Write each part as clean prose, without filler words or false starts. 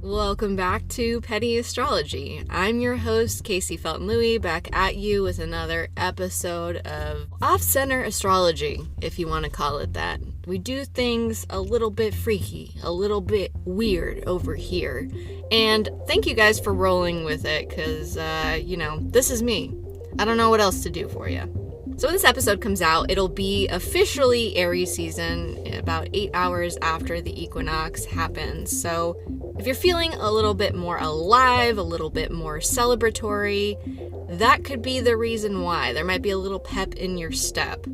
Welcome back to Petty Astrology. I'm your host, Kaycee Felton-Lui, back at you with another episode of off-center astrology, if you want to call it that. We do things a little bit freaky, a little bit weird over here. And thank you guys for rolling with it, because, this is me. I don't know what else to do for you. So when this episode comes out, it'll be officially Aries season about 8 hours after the equinox happens. So if you're feeling a little bit more alive, a little bit more celebratory, that could be the reason why. There might be a little pep in your step.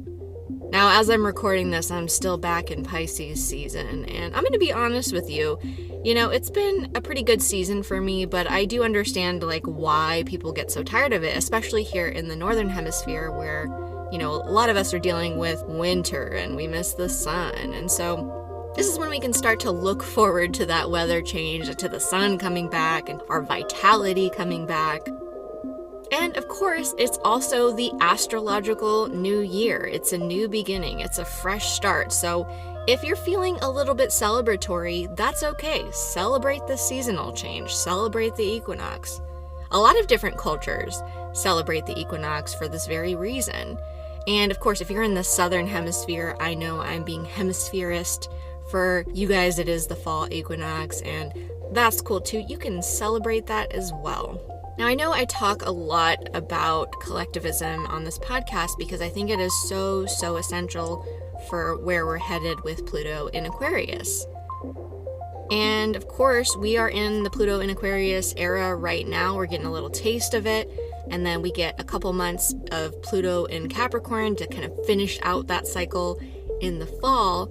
Now, as I'm recording this, I'm still back in Pisces season, and I'm going to be honest with you. It's been a pretty good season for me, but I do understand, why people get so tired of it, especially here in the Northern Hemisphere where, a lot of us are dealing with winter and we miss the sun. And so this is when we can start to look forward to that weather change, to the sun coming back and our vitality coming back. And of course, it's also the astrological new year. It's a new beginning. It's a fresh start. So if you're feeling a little bit celebratory, that's okay. Celebrate the seasonal change. Celebrate the equinox. A lot of different cultures celebrate the equinox for this very reason. And of course, if you're in the southern hemisphere, I know I'm being hemispherist. For you guys, it is the fall equinox, and that's cool too. You can celebrate that as well. Now, I know I talk a lot about collectivism on this podcast because I think it is so essential for where we're headed with Pluto in Aquarius. And of course, we are in the Pluto in Aquarius era right now. We're getting a little taste of it. And then we get a couple months of Pluto in Capricorn to kind of finish out that cycle in the fall.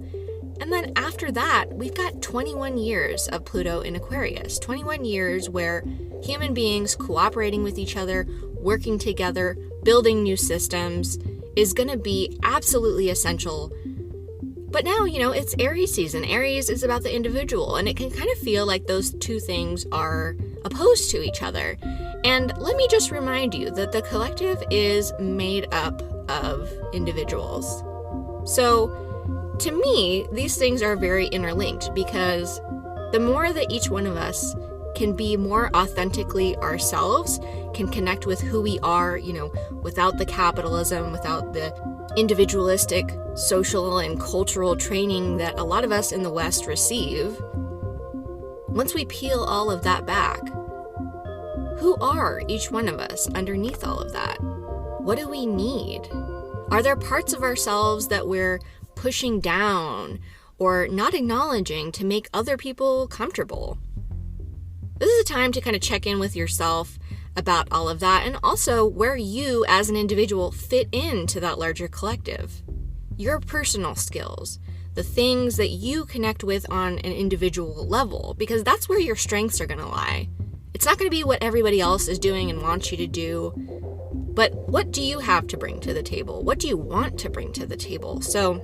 And then after that, we've got 21 years of Pluto in Aquarius. 21 years where human beings cooperating with each other, working together, building new systems is going to be absolutely essential. But now, it's Aries season. Aries is about the individual, and it can kind of feel like those two things are opposed to each other. And let me just remind you that the collective is made up of individuals. So, to me, these things are very interlinked because the more that each one of us can be more authentically ourselves, can connect with who we are, without the capitalism, without the individualistic social and cultural training that a lot of us in the West receive. Once we peel all of that back, who are each one of us underneath all of that? What do we need? Are there parts of ourselves that we're pushing down or not acknowledging to make other people comfortable? This is a time to kind of check in with yourself about all of that, and also where you as an individual fit into that larger collective. Your personal skills, the things that you connect with on an individual level, because that's where your strengths are going to lie. It's not going to be what everybody else is doing and wants you to do, but what do you have to bring to the table? What do you want to bring to the table? So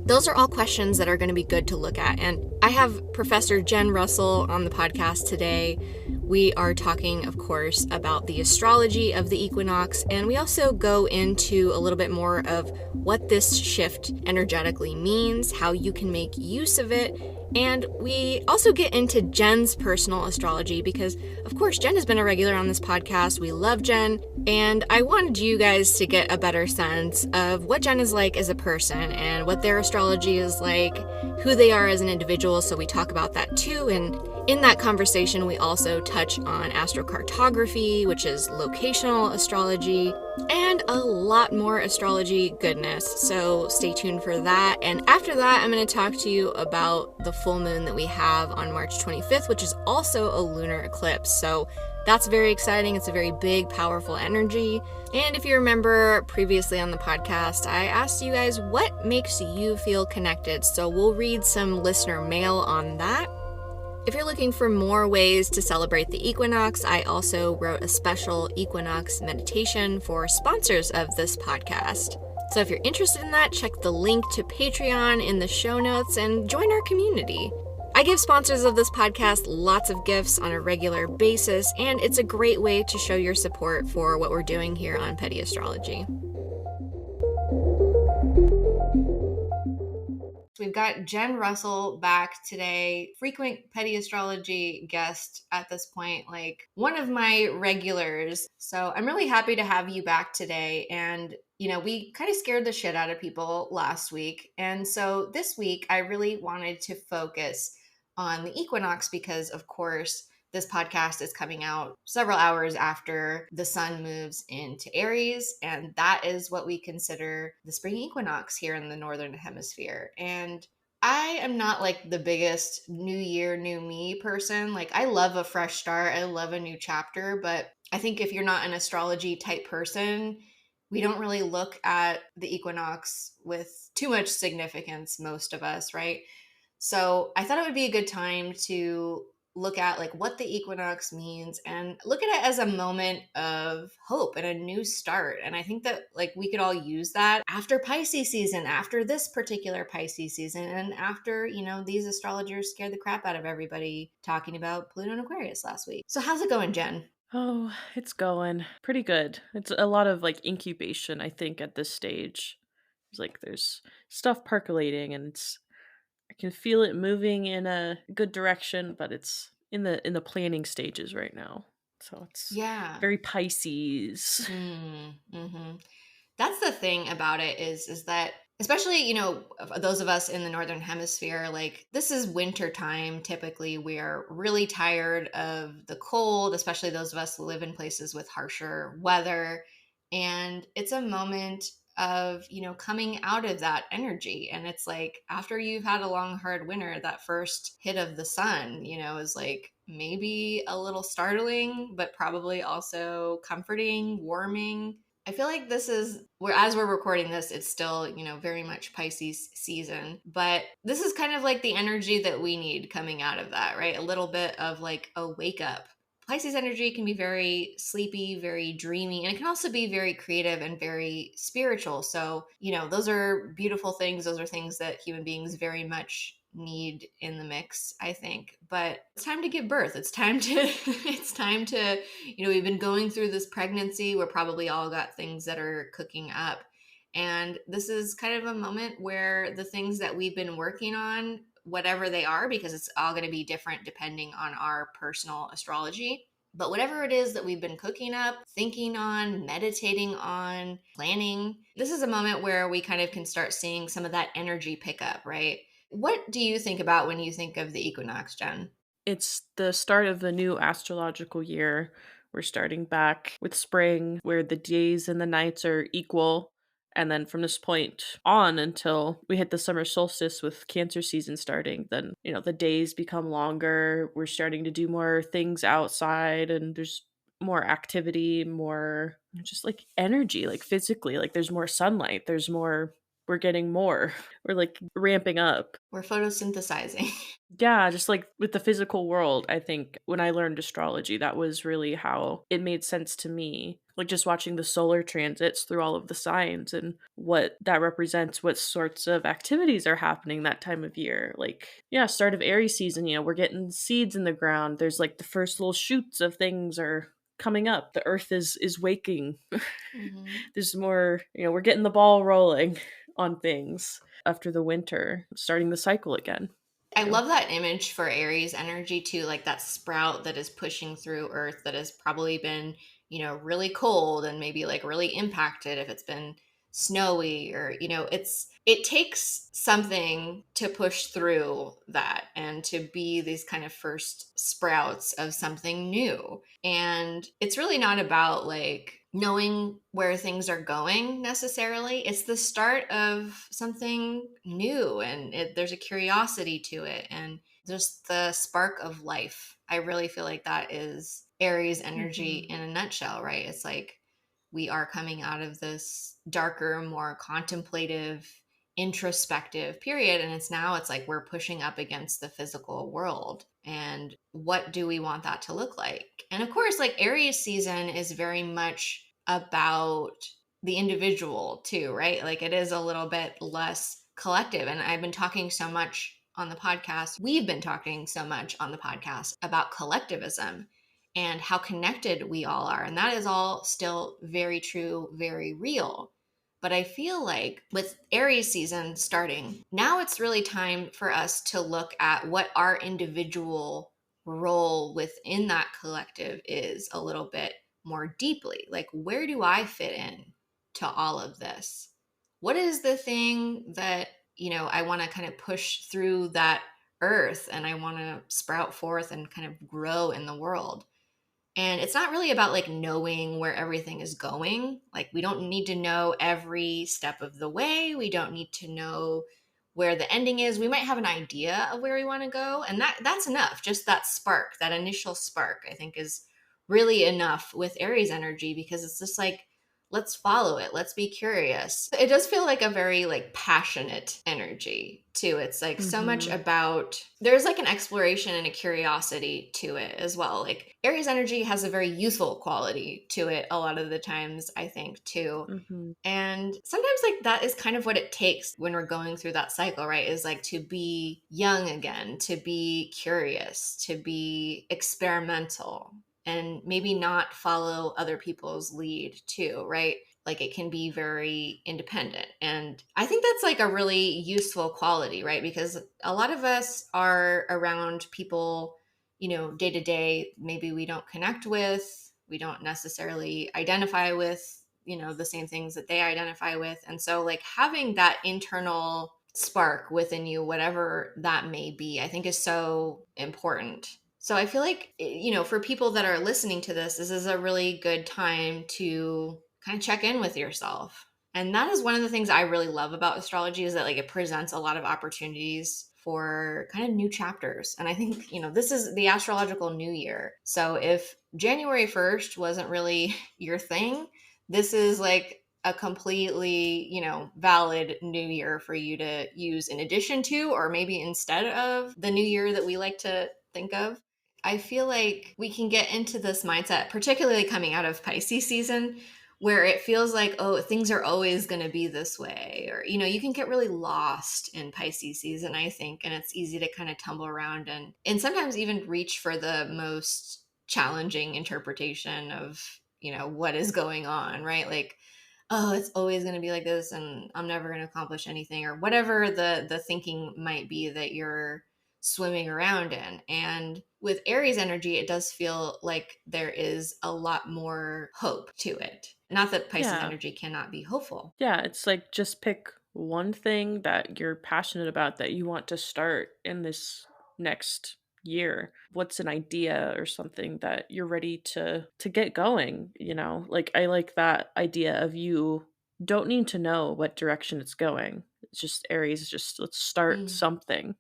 those are all questions that are going to be good to look at. And I have Professor Jen Russell on the podcast today. We are talking, of course, about the astrology of the equinox, and we also go into a little bit more of what this shift energetically means, how you can make use of it, and we also get into Jen's personal astrology because, of course, Jen has been a regular on this podcast. We love Jen, and I wanted you guys to get a better sense of what Jen is like as a person and what their astrology is like, who they are as an individual, so we talk about that too. And in that conversation, we also touch on astrocartography, which is locational astrology, and a lot more astrology goodness. So stay tuned for that. And after that, I'm going to talk to you about the full moon that we have on March 25th, which is also a lunar eclipse. So that's very exciting. It's a very big, powerful energy. And if you remember previously on the podcast, I asked you guys what makes you feel connected. So we'll read some listener mail on that. If you're looking for more ways to celebrate the equinox, I also wrote a special equinox meditation for sponsors of this podcast. So if you're interested in that, check the link to Patreon in the show notes and join our community. I give sponsors of this podcast lots of gifts on a regular basis, and it's a great way to show your support for what we're doing here on Petty Astrology. We've got Jen Russell back today, frequent petty astrology guest at this point, like one of my regulars. So I'm really happy to have you back today. And, we kind of scared the shit out of people last week. And so this week, I really wanted to focus on the equinox because, of course, this podcast is coming out several hours after the sun moves into Aries, and that is what we consider the spring equinox here in the northern hemisphere. And I am not like the biggest new year, new me person. Like, I love a fresh start, I love a new chapter, but I think if you're not an astrology type person, we don't really look at the equinox with too much significance, most of us, right? So I thought it would be a good time to look at like what the equinox means and look at it as a moment of hope and a new start. And I think that like we could all use that after Pisces season, after this particular Pisces season, and after, these astrologers scared the crap out of everybody talking about Pluto and Aquarius last week. So how's it going, Jen? Oh, it's going pretty good. It's a lot of like incubation, I think, at this stage. There's stuff percolating and I can feel it moving in a good direction, but it's in the planning stages right now. So it's Yeah. very Pisces. Mm-hmm. That's the thing about it is that especially those of us in the northern hemisphere, like this is winter time. Typically we are really tired of the cold, especially those of us who live in places with harsher weather, and it's a moment of coming out of that energy. And it's like after you've had a long hard winter, that first hit of the sun is like maybe a little startling, but probably also comforting, warming. I feel like this is where, as we're recording this, it's still, very much Pisces season. But this is kind of like the energy that we need coming out of that, right? A little bit of like a wake up. Pisces energy can be very sleepy, very dreamy, and it can also be very creative and very spiritual. So, those are beautiful things. Those are things that human beings very much need in the mix, I think. But it's time to give birth. It's time to it's time to, we've been going through this pregnancy. We're probably all got things that are cooking up. And this is kind of a moment where the things that we've been working on, whatever they are, because it's all going to be different depending on our personal astrology. But whatever it is that we've been cooking up, thinking on, meditating on, planning, this is a moment where we kind of can start seeing some of that energy pick up, right? What do you think about when you think of the equinox, Jen? It's the start of the new astrological year. We're starting back with spring, where the days and the nights are equal. And then from this point on until we hit the summer solstice with Cancer season starting, then, the days become longer. We're starting to do more things outside, and there's more activity, more just like energy, like physically. Like there's more sunlight, we're getting more. We're like ramping up. We're photosynthesizing. Yeah, just like with the physical world, I think when I learned astrology, that was really how it made sense to me. Like just watching the solar transits through all of the signs and what that represents, what sorts of activities are happening that time of year. Like, yeah, start of Aries season, we're getting seeds in the ground. There's like the first little shoots of things are coming up. The earth is waking. Mm-hmm. There's more, we're getting the ball rolling on things after the winter, starting the cycle again. I love that image for Aries energy too, like that sprout that is pushing through Earth that has probably been, really cold and maybe like really impacted if it's been snowy or, it takes something to push through that and to be these kind of first sprouts of something new. And it's really not about like knowing where things are going necessarily. It's the start of something new, and there's a curiosity to it and just the spark of life. I really feel like that is Aries energy Mhm. in a nutshell, right? It's like we are coming out of this darker, more contemplative, introspective period, and it's like we're pushing up against the physical world. And what do we want that to look like? And of course, like Aries season is very much about the individual too, right? Like it is a little bit less collective. And I've been talking so much on the podcast, we've been talking so much on the podcast about collectivism and how connected we all are. And that is all still very true, very real. But I feel like with Aries season starting, now it's really time for us to look at what our individual role within that collective is a little bit more deeply. Like, where do I fit in to all of this? What is the thing that, I want to kind of push through that earth and I want to sprout forth and kind of grow in the world? And it's not really about like knowing where everything is going. Like, we don't need to know every step of the way. We don't need to know where the ending is. We might have an idea of where we want to go, and that's enough. Just that spark, that initial spark, I think is really enough with Aries energy, because it's just like, let's follow it. Let's be curious. It does feel like a very like passionate energy too. It's like so much about, there's like an exploration and a curiosity to it as well. Like, Aries energy has a very youthful quality to it a lot of the times, I think, too. Mm-hmm. And sometimes like that is kind of what it takes when we're going through that cycle, right? Is like to be young again, to be curious, to be experimental, and maybe not follow other people's lead too, right? Like, it can be very independent. And I think that's like a really useful quality, right? Because a lot of us are around people, day to day, maybe we don't connect with, we don't necessarily identify with, the same things that they identify with. And so, like, having that internal spark within you, whatever that may be, I think is so important. So I feel like, for people that are listening to this is a really good time to kind of check in with yourself. And that is one of the things I really love about astrology, is that like it presents a lot of opportunities for kind of new chapters. And I think, this is the astrological new year. So if January 1st wasn't really your thing, this is like a completely, valid new year for you to use in addition to, or maybe instead of, the new year that we like to think of. I feel like we can get into this mindset, particularly coming out of Pisces season, where it feels like, oh, things are always going to be this way. Or, you can get really lost in Pisces season, I think, and it's easy to kind of tumble around and sometimes even reach for the most challenging interpretation of, what is going on, right? Like, oh, it's always going to be like this and I'm never going to accomplish anything, or whatever the thinking might be that you're swimming around in. And with Aries energy, it does feel like there is a lot more hope to it. Not that Pisces Yeah. energy cannot be hopeful. Yeah, it's like just pick one thing that you're passionate about that you want to start in this next year. What's an idea or something that you're ready to get going, you know? Like I like that idea of you don't need to know what direction it's going. It's just Aries, just let's start Mm. something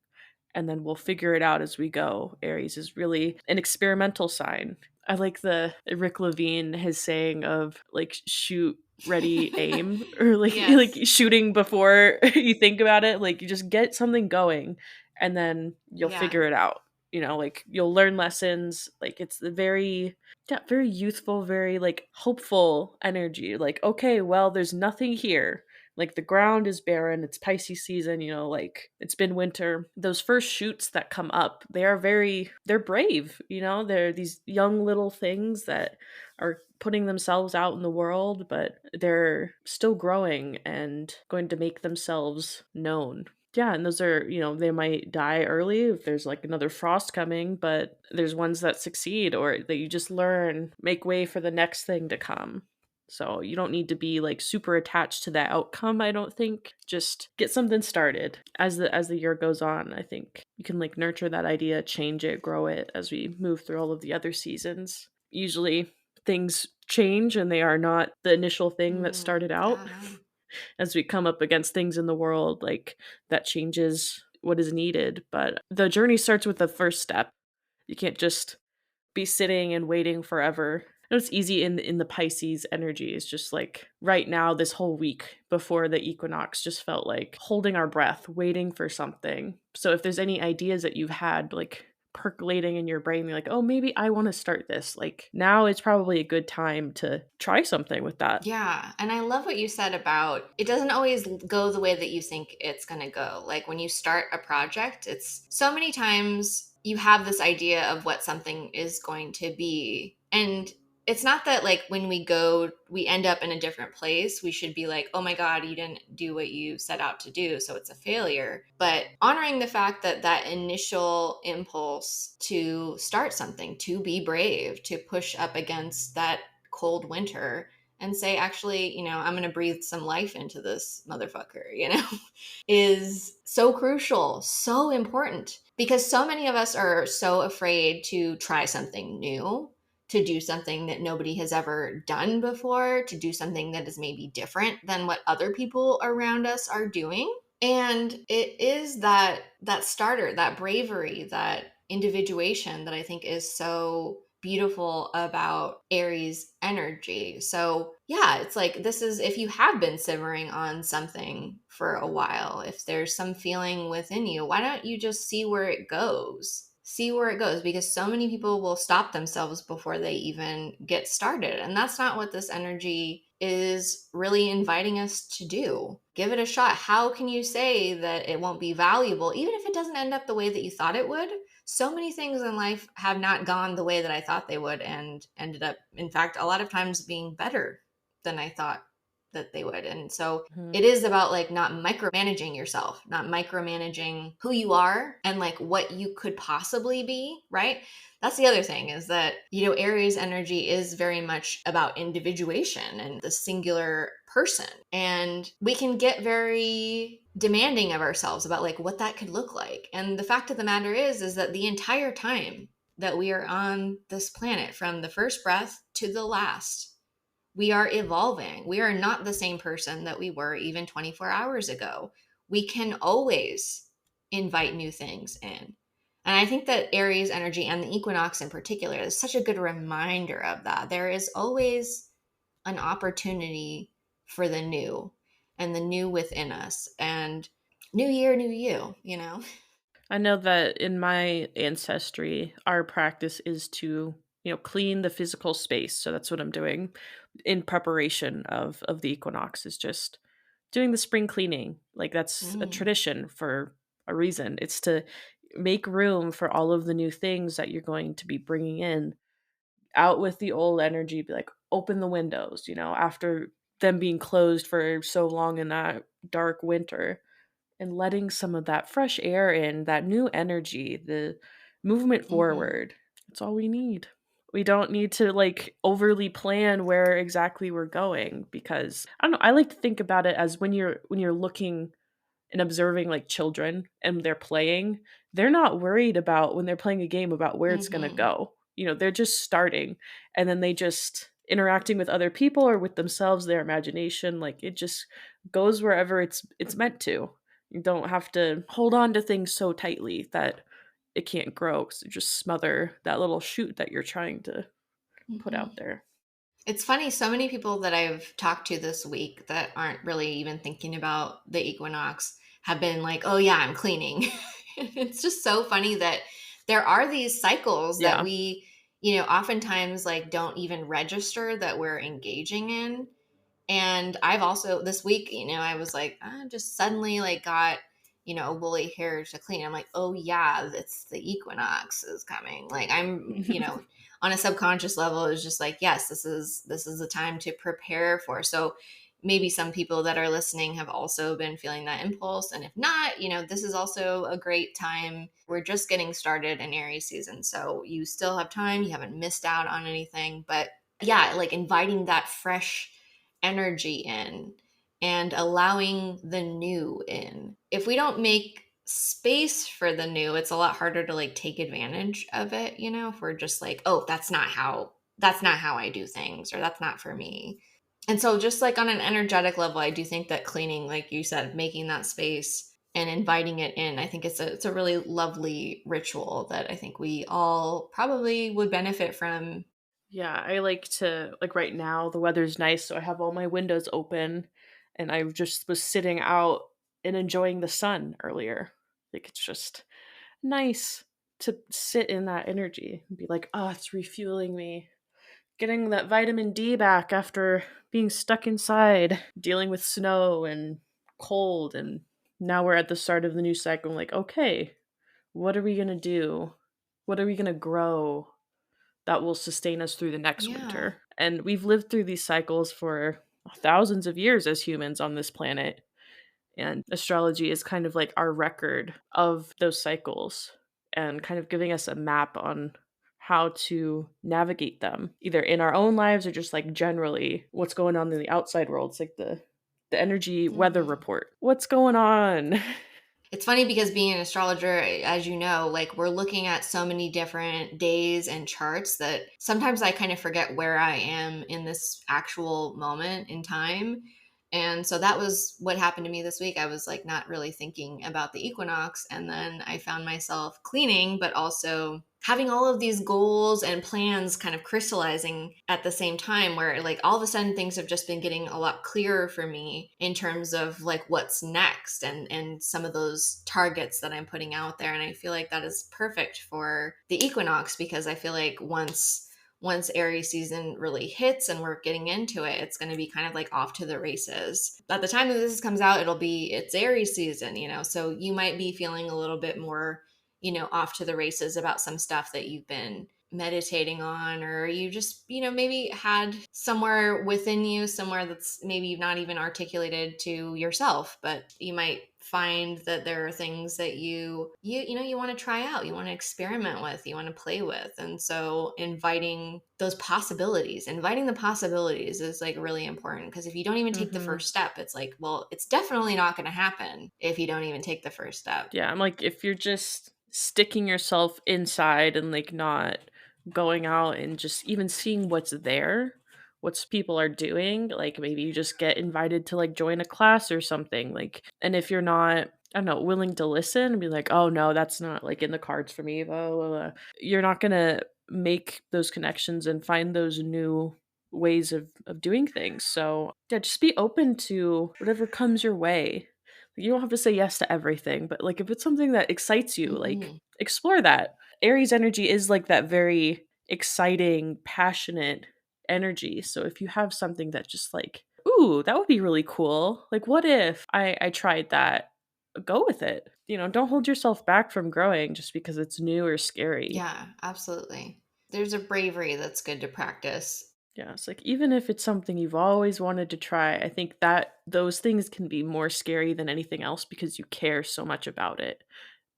and then we'll figure it out as we go. Aries is really an experimental sign. I like the Rick Levine, his saying of like shoot, ready, aim, or like Yes. shooting before you think about it. Like you just get something going and then you'll Yeah. figure it out. You know, like you'll learn lessons. Like it's the very yeah, very youthful, very like hopeful energy. Like, okay, well, there's nothing here, like the ground is barren, it's Pisces season, you know, like it's been winter. Those first shoots that come up, they're brave, you know, they're these young little things that are putting themselves out in the world, but they're still growing and going to make themselves known. Yeah, and those are, you know, they might die early if there's like another frost coming, but there's ones that succeed or that you just learn, make way for the next thing to come. So you don't need to be like super attached to that outcome, I don't think. Just get something started. As the year goes on, I think you can like nurture that idea, change it, grow it as we move through all of the other seasons. Usually things change and they are not the initial thing that Mm. started out. Uh-huh. As we come up against things in the world, like that changes what is needed. But the journey starts with the first step. You can't just be sitting and waiting forever. I know it's easy in the Pisces energy. It's just like right now, this whole week before the equinox just felt like holding our breath, waiting for something. So if there's any ideas that you've had like percolating in your brain, you're like, oh, maybe I want to start this. Like now it's probably a good time to try something with that. Yeah. And I love what you said about it doesn't always go the way that you think it's going to go. Like, when you start a project, it's so many times you have this idea of what something is going to be. And it's not that like when we go, we end up in a different place, we should be like, oh my God, you didn't do what you set out to do, so it's a failure. But honoring the fact that that initial impulse to start something, to be brave, to push up against that cold winter and say, actually, I'm going to breathe some life into this motherfucker, is so crucial, so important, because so many of us are so afraid to try something new, to do something that nobody has ever done before, to do something that is maybe different than what other people around us are doing. And it is that starter, that bravery, that individuation that I think is so beautiful about Aries energy. So, yeah, it's like this is if you have been simmering on something for a while, if there's some feeling within you, why don't you just see where it goes? See where it goes, because so many people will stop themselves before they even get started. And that's not what this energy is really inviting us to do. Give it a shot. How can you say that it won't be valuable, even if it doesn't end up the way that you thought it would? So many things in life have not gone the way that I thought they would and ended up, in fact, a lot of times being better than I thought that they would. And so Mhm. it is about like not micromanaging yourself, not micromanaging who you are and like what you could possibly be, right? That's the other thing, is that, Aries energy is very much about individuation and the singular person. And we can get very demanding of ourselves about like what that could look like. And the fact of the matter is that the entire time that we are on this planet, from the first breath to the last, we are evolving. We are not the same person that we were even 24 hours ago. We can always invite new things in. And I think that Aries energy and the equinox in particular is such a good reminder of that. There is always an opportunity for the new and the new within us. And new year, new you. I know that in my ancestry, our practice is to, clean the physical space. So that's what I'm doing in preparation of the equinox, is just doing the spring cleaning. Like that's a Mm, tradition for a reason. It's to make room for all of the new things that you're going to be bringing in. Out with the old energy, be like, open the windows, after them being closed for so long in that dark winter, and letting some of that fresh air in, that new energy, the movement mhm, forward. That's all we need. We don't need to like overly plan where exactly we're going, because I don't know, I like to think about it as when you're looking and observing like children and they're playing, they're not worried about when they're playing a game about where it's going to mhm, go. They're just starting, and then they just interacting with other people or with themselves, their imagination, like it just goes wherever it's meant to. You don't have to hold on to things so tightly that it can't grow, because it just smother that little shoot that you're trying to put mhm. out there. It's funny, so many people that I've talked to this week that aren't really even thinking about the equinox have been like, oh, yeah, I'm cleaning. It's just so funny that there are these cycles that Yeah. we, oftentimes like don't even register that we're engaging in. And I've also this week, I was like, I just suddenly like got, a woolly hair to clean. I'm like, oh yeah, it's the equinox is coming. Like on a subconscious level, it's just like, yes, this is the time to prepare for. So maybe some people that are listening have also been feeling that impulse. And if not, this is also a great time. We're just getting started in Aries season. So you still have time. You haven't missed out on anything. But yeah, like inviting that fresh energy in and allowing the new in. If we don't make space for the new, it's a lot harder to like take advantage of it, if we're just like, oh, that's not how I do things, or that's not for me. And so just like on an energetic level, I do think that cleaning, like you said, making that space and inviting it in, I think it's a really lovely ritual that I think we all probably would benefit from. Yeah, I like to, like, right now the weather's nice, so I have all my windows open, and I just was sitting out and enjoying the sun earlier. Like, it's just nice to sit in that energy and be like, "Oh, it's refueling me." Getting that vitamin D back after being stuck inside, dealing with snow and cold, and now we're at the start of the new cycle. I'm like, "Okay, what are we going to do? What are we going to grow that will sustain us through the next Yeah. winter. And we've lived through these cycles for thousands of years as humans on this planet. And astrology is kind of like our record of those cycles and kind of giving us a map on how to navigate them, either in our own lives or just like generally what's going on in the outside world. It's like the energy weather Hmm. report. What's going on? It's funny because being an astrologer, as you know, like we're looking at so many different days and charts that sometimes I kind of forget where I am in this actual moment in time. And so that was what happened to me this week. I was like not really thinking about the equinox. And then I found myself cleaning, but also having all of these goals and plans kind of crystallizing at the same time, where like all of a sudden things have just been getting a lot clearer for me in terms of like what's next, and some of those targets that I'm putting out there. And I feel like that is perfect for the equinox, because I feel like once Aries season really hits and we're getting into it, it's going to be kind of like off to the races. At the time that this comes out, it's Aries season, so you might be feeling a little bit more, off to the races about some stuff that you've been meditating on, or you just, maybe had somewhere within you, somewhere that's maybe not even articulated to yourself, but you might find that there are things that you want to try out, you want to experiment with, you want to play with. And so inviting the possibilities is like really important, because if you don't even take the Mm-hmm. first step, it's like, well, it's definitely not going to happen if you don't even take the first step. Yeah, I'm like, if you're just sticking yourself inside and like not going out and just even seeing what's there, what's people are doing, like maybe you just get invited to like join a class or something. Like, and if you're not, I don't know, willing to listen and be like, oh no, that's not like in the cards for me, blah, blah, blah, you're not gonna make those connections and find those new ways of doing things. So yeah, just be open to whatever comes your way. You don't have to say yes to everything, but like if it's something that excites you, like Hmm. explore that. Aries energy is like that very exciting, passionate energy. So if you have something that just like, ooh, that would be really cool. Like what if I tried that? Go with it. Don't hold yourself back from growing just because it's new or scary. Yeah, absolutely. There's a bravery that's good to practice. Yeah, it's like even if it's something you've always wanted to try, I think that those things can be more scary than anything else because you care so much about it.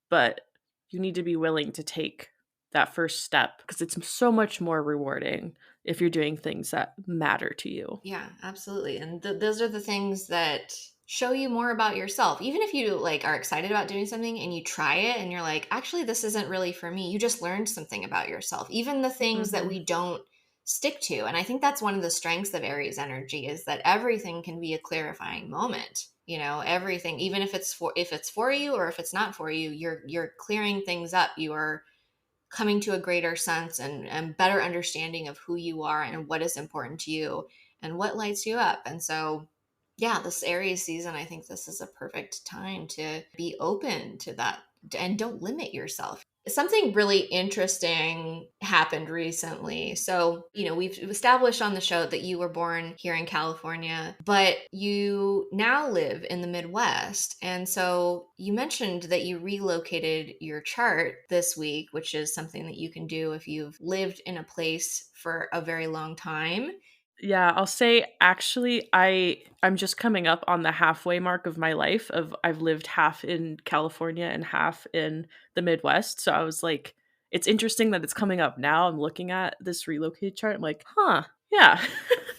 But you need to be willing to take that first step because it's so much more rewarding if you're doing things that matter to you. Yeah, absolutely. And those are the things that show you more about yourself. Even if you like are excited about doing something and you try it and you're like, actually, this isn't really for me. You just learned something about yourself. Even the things that Mhm. we don't stick to. And I think that's one of the strengths of Aries energy, is that everything can be a clarifying moment. Everything, even if it's for you or if it's not for you, you're clearing things up. You are coming to a greater sense and better understanding of who you are and what is important to you and what lights you up. And so, yeah, this Aries season, I think this is a perfect time to be open to that and don't limit yourself. Something really interesting happened recently. So, we've established on the show that you were born here in California, but you now live in the Midwest. And so you mentioned that you relocated your chart this week, which is something that you can do if you've lived in a place for a very long time. Yeah, I'll say actually I'm just coming up on the halfway mark of my life of I've lived half in California and half in the Midwest. So I was like, it's interesting that it's coming up now. I'm looking at this relocated chart. I'm like, huh, yeah.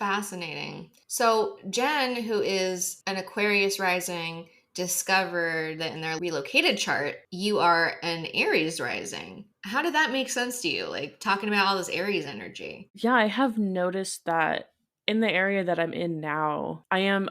Fascinating. So, Jen, who is an Aquarius rising, discovered that in their relocated chart, you are an Aries rising. How did that make sense to you? Like talking about all this Aries energy. Yeah, I have noticed that in the area that I'm in now, I'm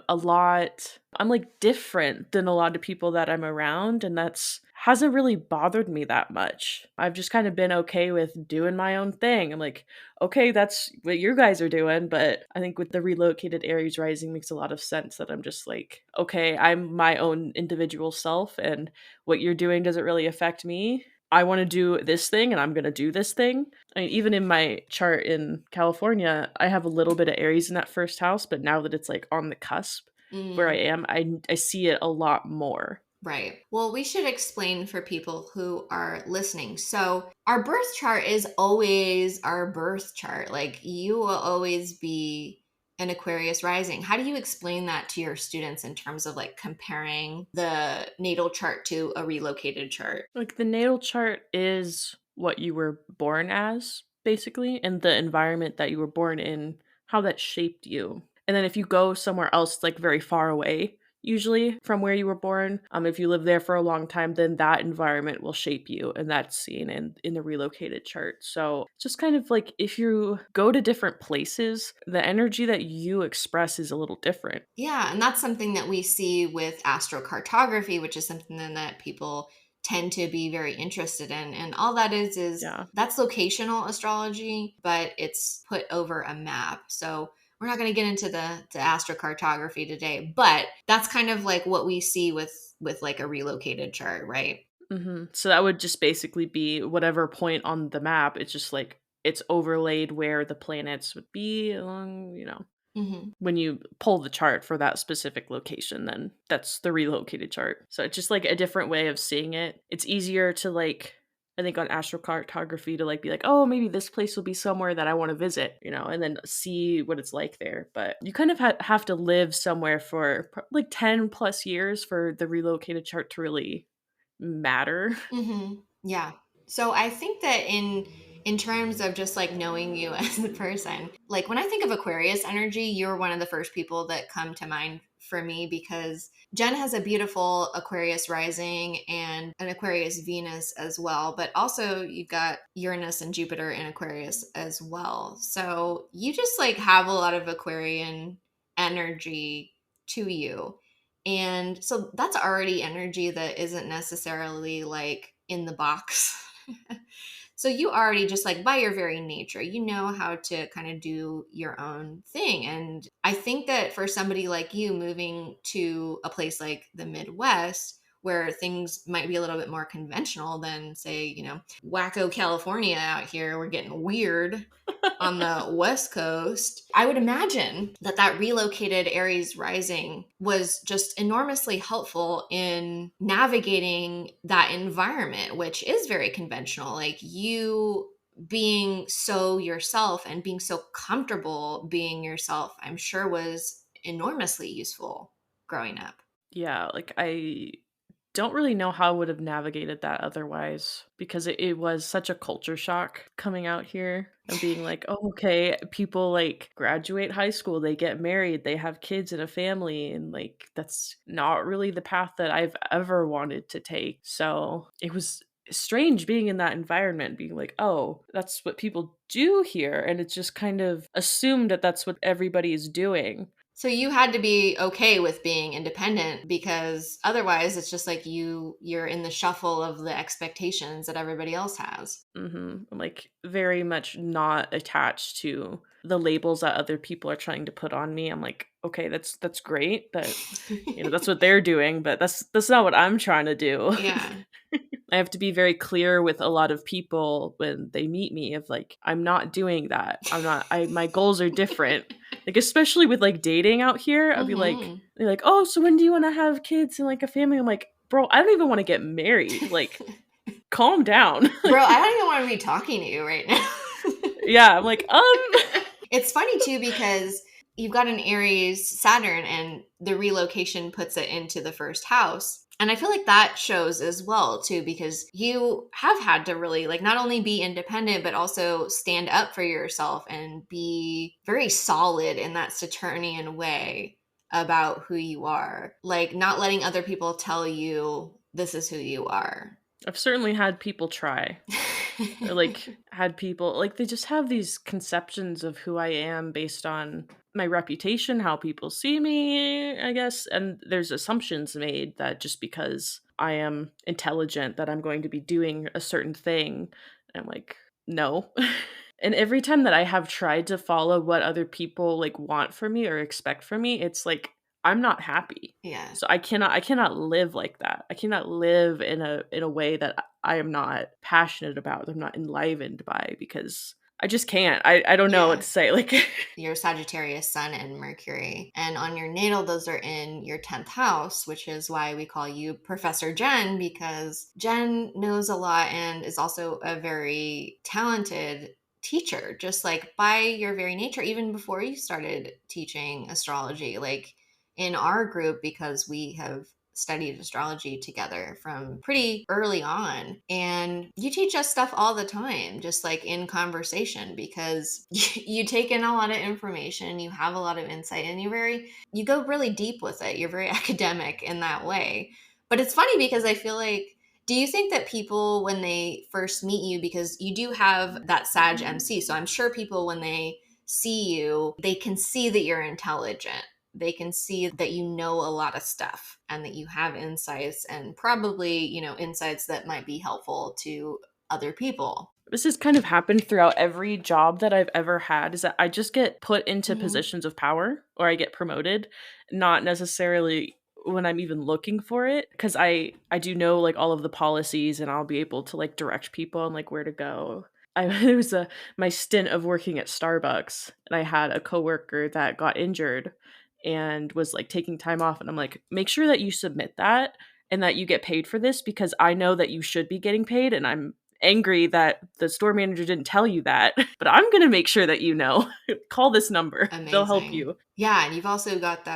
like different than a lot of people that I'm around, and that's hasn't really bothered me that much. I've just kind of been okay with doing my own thing. I'm like, okay, that's what you guys are doing, but I think with the relocated Aries rising makes a lot of sense that I'm just like, okay, I'm my own individual self, and what you're doing doesn't really affect me. I want to do this thing and I'm going to do this thing. I mean, even in my chart in California, I have a little bit of Aries in that first house, but now that it's like on the cusp where I Mm. am, I see it a lot more. Right. Well, we should explain for people who are listening. So, our birth chart is always our birth chart. Like, you will always be an Aquarius rising. How do you explain that to your students in terms of like comparing the natal chart to a relocated chart? Like the natal chart is what you were born as, basically, and the environment that you were born in, how that shaped you. And then if you go somewhere else, like very far away, usually from where you were born, if you live there for a long time, then that environment will shape you, and that's seen in the relocated chart. So just kind of like if you go to different places, the energy that you express is a little different. Yeah, and that's something that we see with astrocartography, which is something that people tend to be very interested in. And all that is Yeah. that's locational astrology, but it's put over a map. So we're not going to get into the astrocartography today, but that's kind of like what we see with like a relocated chart, right? So that would just basically be whatever point on the map. It's just like it's overlaid where the planets would be along, Hmm. when you pull the chart for that specific location, then that's the relocated chart. So it's just like a different way of seeing it. It's easier to like, I think on astrocartography to like be like, oh, maybe this place will be somewhere that I want to visit, and then see what it's like there. But you kind of have to live somewhere for like 10 plus years for the relocated chart to really matter. Hmm. Yeah. So I think that in terms of just like knowing you as a person, like when I think of Aquarius energy, you're one of the first people that come to mind for me because Jen has a beautiful Aquarius rising and an Aquarius Venus as well, but also you've got Uranus and Jupiter in Aquarius as well. So you just like have a lot of Aquarian energy to you. And so that's already energy that isn't necessarily like in the box. So you already just like by your very nature, you know how to kind of do your own thing. And I think that for somebody like you moving to a place like the Midwest, where things might be a little bit more conventional than, say, wacko California out here, we're getting weird on the West Coast, I would imagine that relocated Aries rising was just enormously helpful in navigating that environment, which is very conventional. Like you being so yourself and being so comfortable being yourself, I'm sure was enormously useful growing up. Yeah, like I don't really know how I would have navigated that otherwise because it was such a culture shock coming out here and being like, oh, okay, people like graduate high school, they get married, they have kids and a family, and like that's not really the path that I've ever wanted to take. So it was strange being in that environment, being like, oh, that's what people do here. And it's just kind of assumed that that's what everybody is doing. So you had to be okay with being independent because otherwise it's just like you're in the shuffle of the expectations that everybody else has. I'm like very much not attached to the labels that other people are trying to put on me. I'm like, okay, that's great that that's what they're doing, but that's not what I'm trying to do. Yeah. I have to be very clear with a lot of people when they meet me of like, I'm not doing that. I'm not I my goals are different. Like especially with like dating out here, I'd be like, Hmm. they're like, oh, so when do you want to have kids and like a family? I'm like, bro, I don't even want to get married. Like, calm down. Bro, I don't even want to be talking to you right now. Yeah, I'm like, It's funny too because you've got an Aries Saturn and the relocation puts it into the first house. And I feel like that shows as well too because you have had to really like not only be independent but also stand up for yourself and be very solid in that Saturnian way about who you are. Like not letting other people tell you this is who you are. I've certainly had people try. Or like had people like they just have these conceptions of who I am based on my reputation, how people see me, I guess, and there's assumptions made that just because I am intelligent that I'm going to be doing a certain thing. And I'm like, no. And every time that I have tried to follow what other people like want from me or expect from me, it's like I'm not happy. Yeah. So I cannot live like that. I cannot live in a way that I am not passionate about, I'm not enlivened by because I just can't. I don't know what Yeah. to say. Like, Your Sagittarius Sun and Mercury. And on your natal, those are in your 10th house, which is why we call you Professor Jen, because Jen knows a lot and is also a very talented teacher, just like by your very nature, even before you started teaching astrology. Like in our group, because we have studied astrology together from pretty early on. And you teach us stuff all the time, just like in conversation, because you take in a lot of information, you have a lot of insight, and you go really deep with it. You're very academic in that way. But it's funny because I feel like, do you think that people, when they first meet you, because you do have that Sag MC, so I'm sure people, when they see you, they can see that you're intelligent, they can see that you know a lot of stuff and that you have insights, and probably, insights that might be helpful to other people. this has kind of happened throughout every job that I've ever had, is that I just get put into Hmm. positions of power or I get promoted, not necessarily when I'm even looking for it, because I do know like all of the policies and I'll be able to like direct people on like where to go. It was my stint of working at Starbucks, and I had a coworker that got injured and was like taking time off, and I'm like, make sure that you submit that and that you get paid for this, because I know that you should be getting paid, and I'm angry that the store manager didn't tell you that, but I'm going to make sure that you know. Call this number. They'll help Amazing. you. Yeah, and you've also got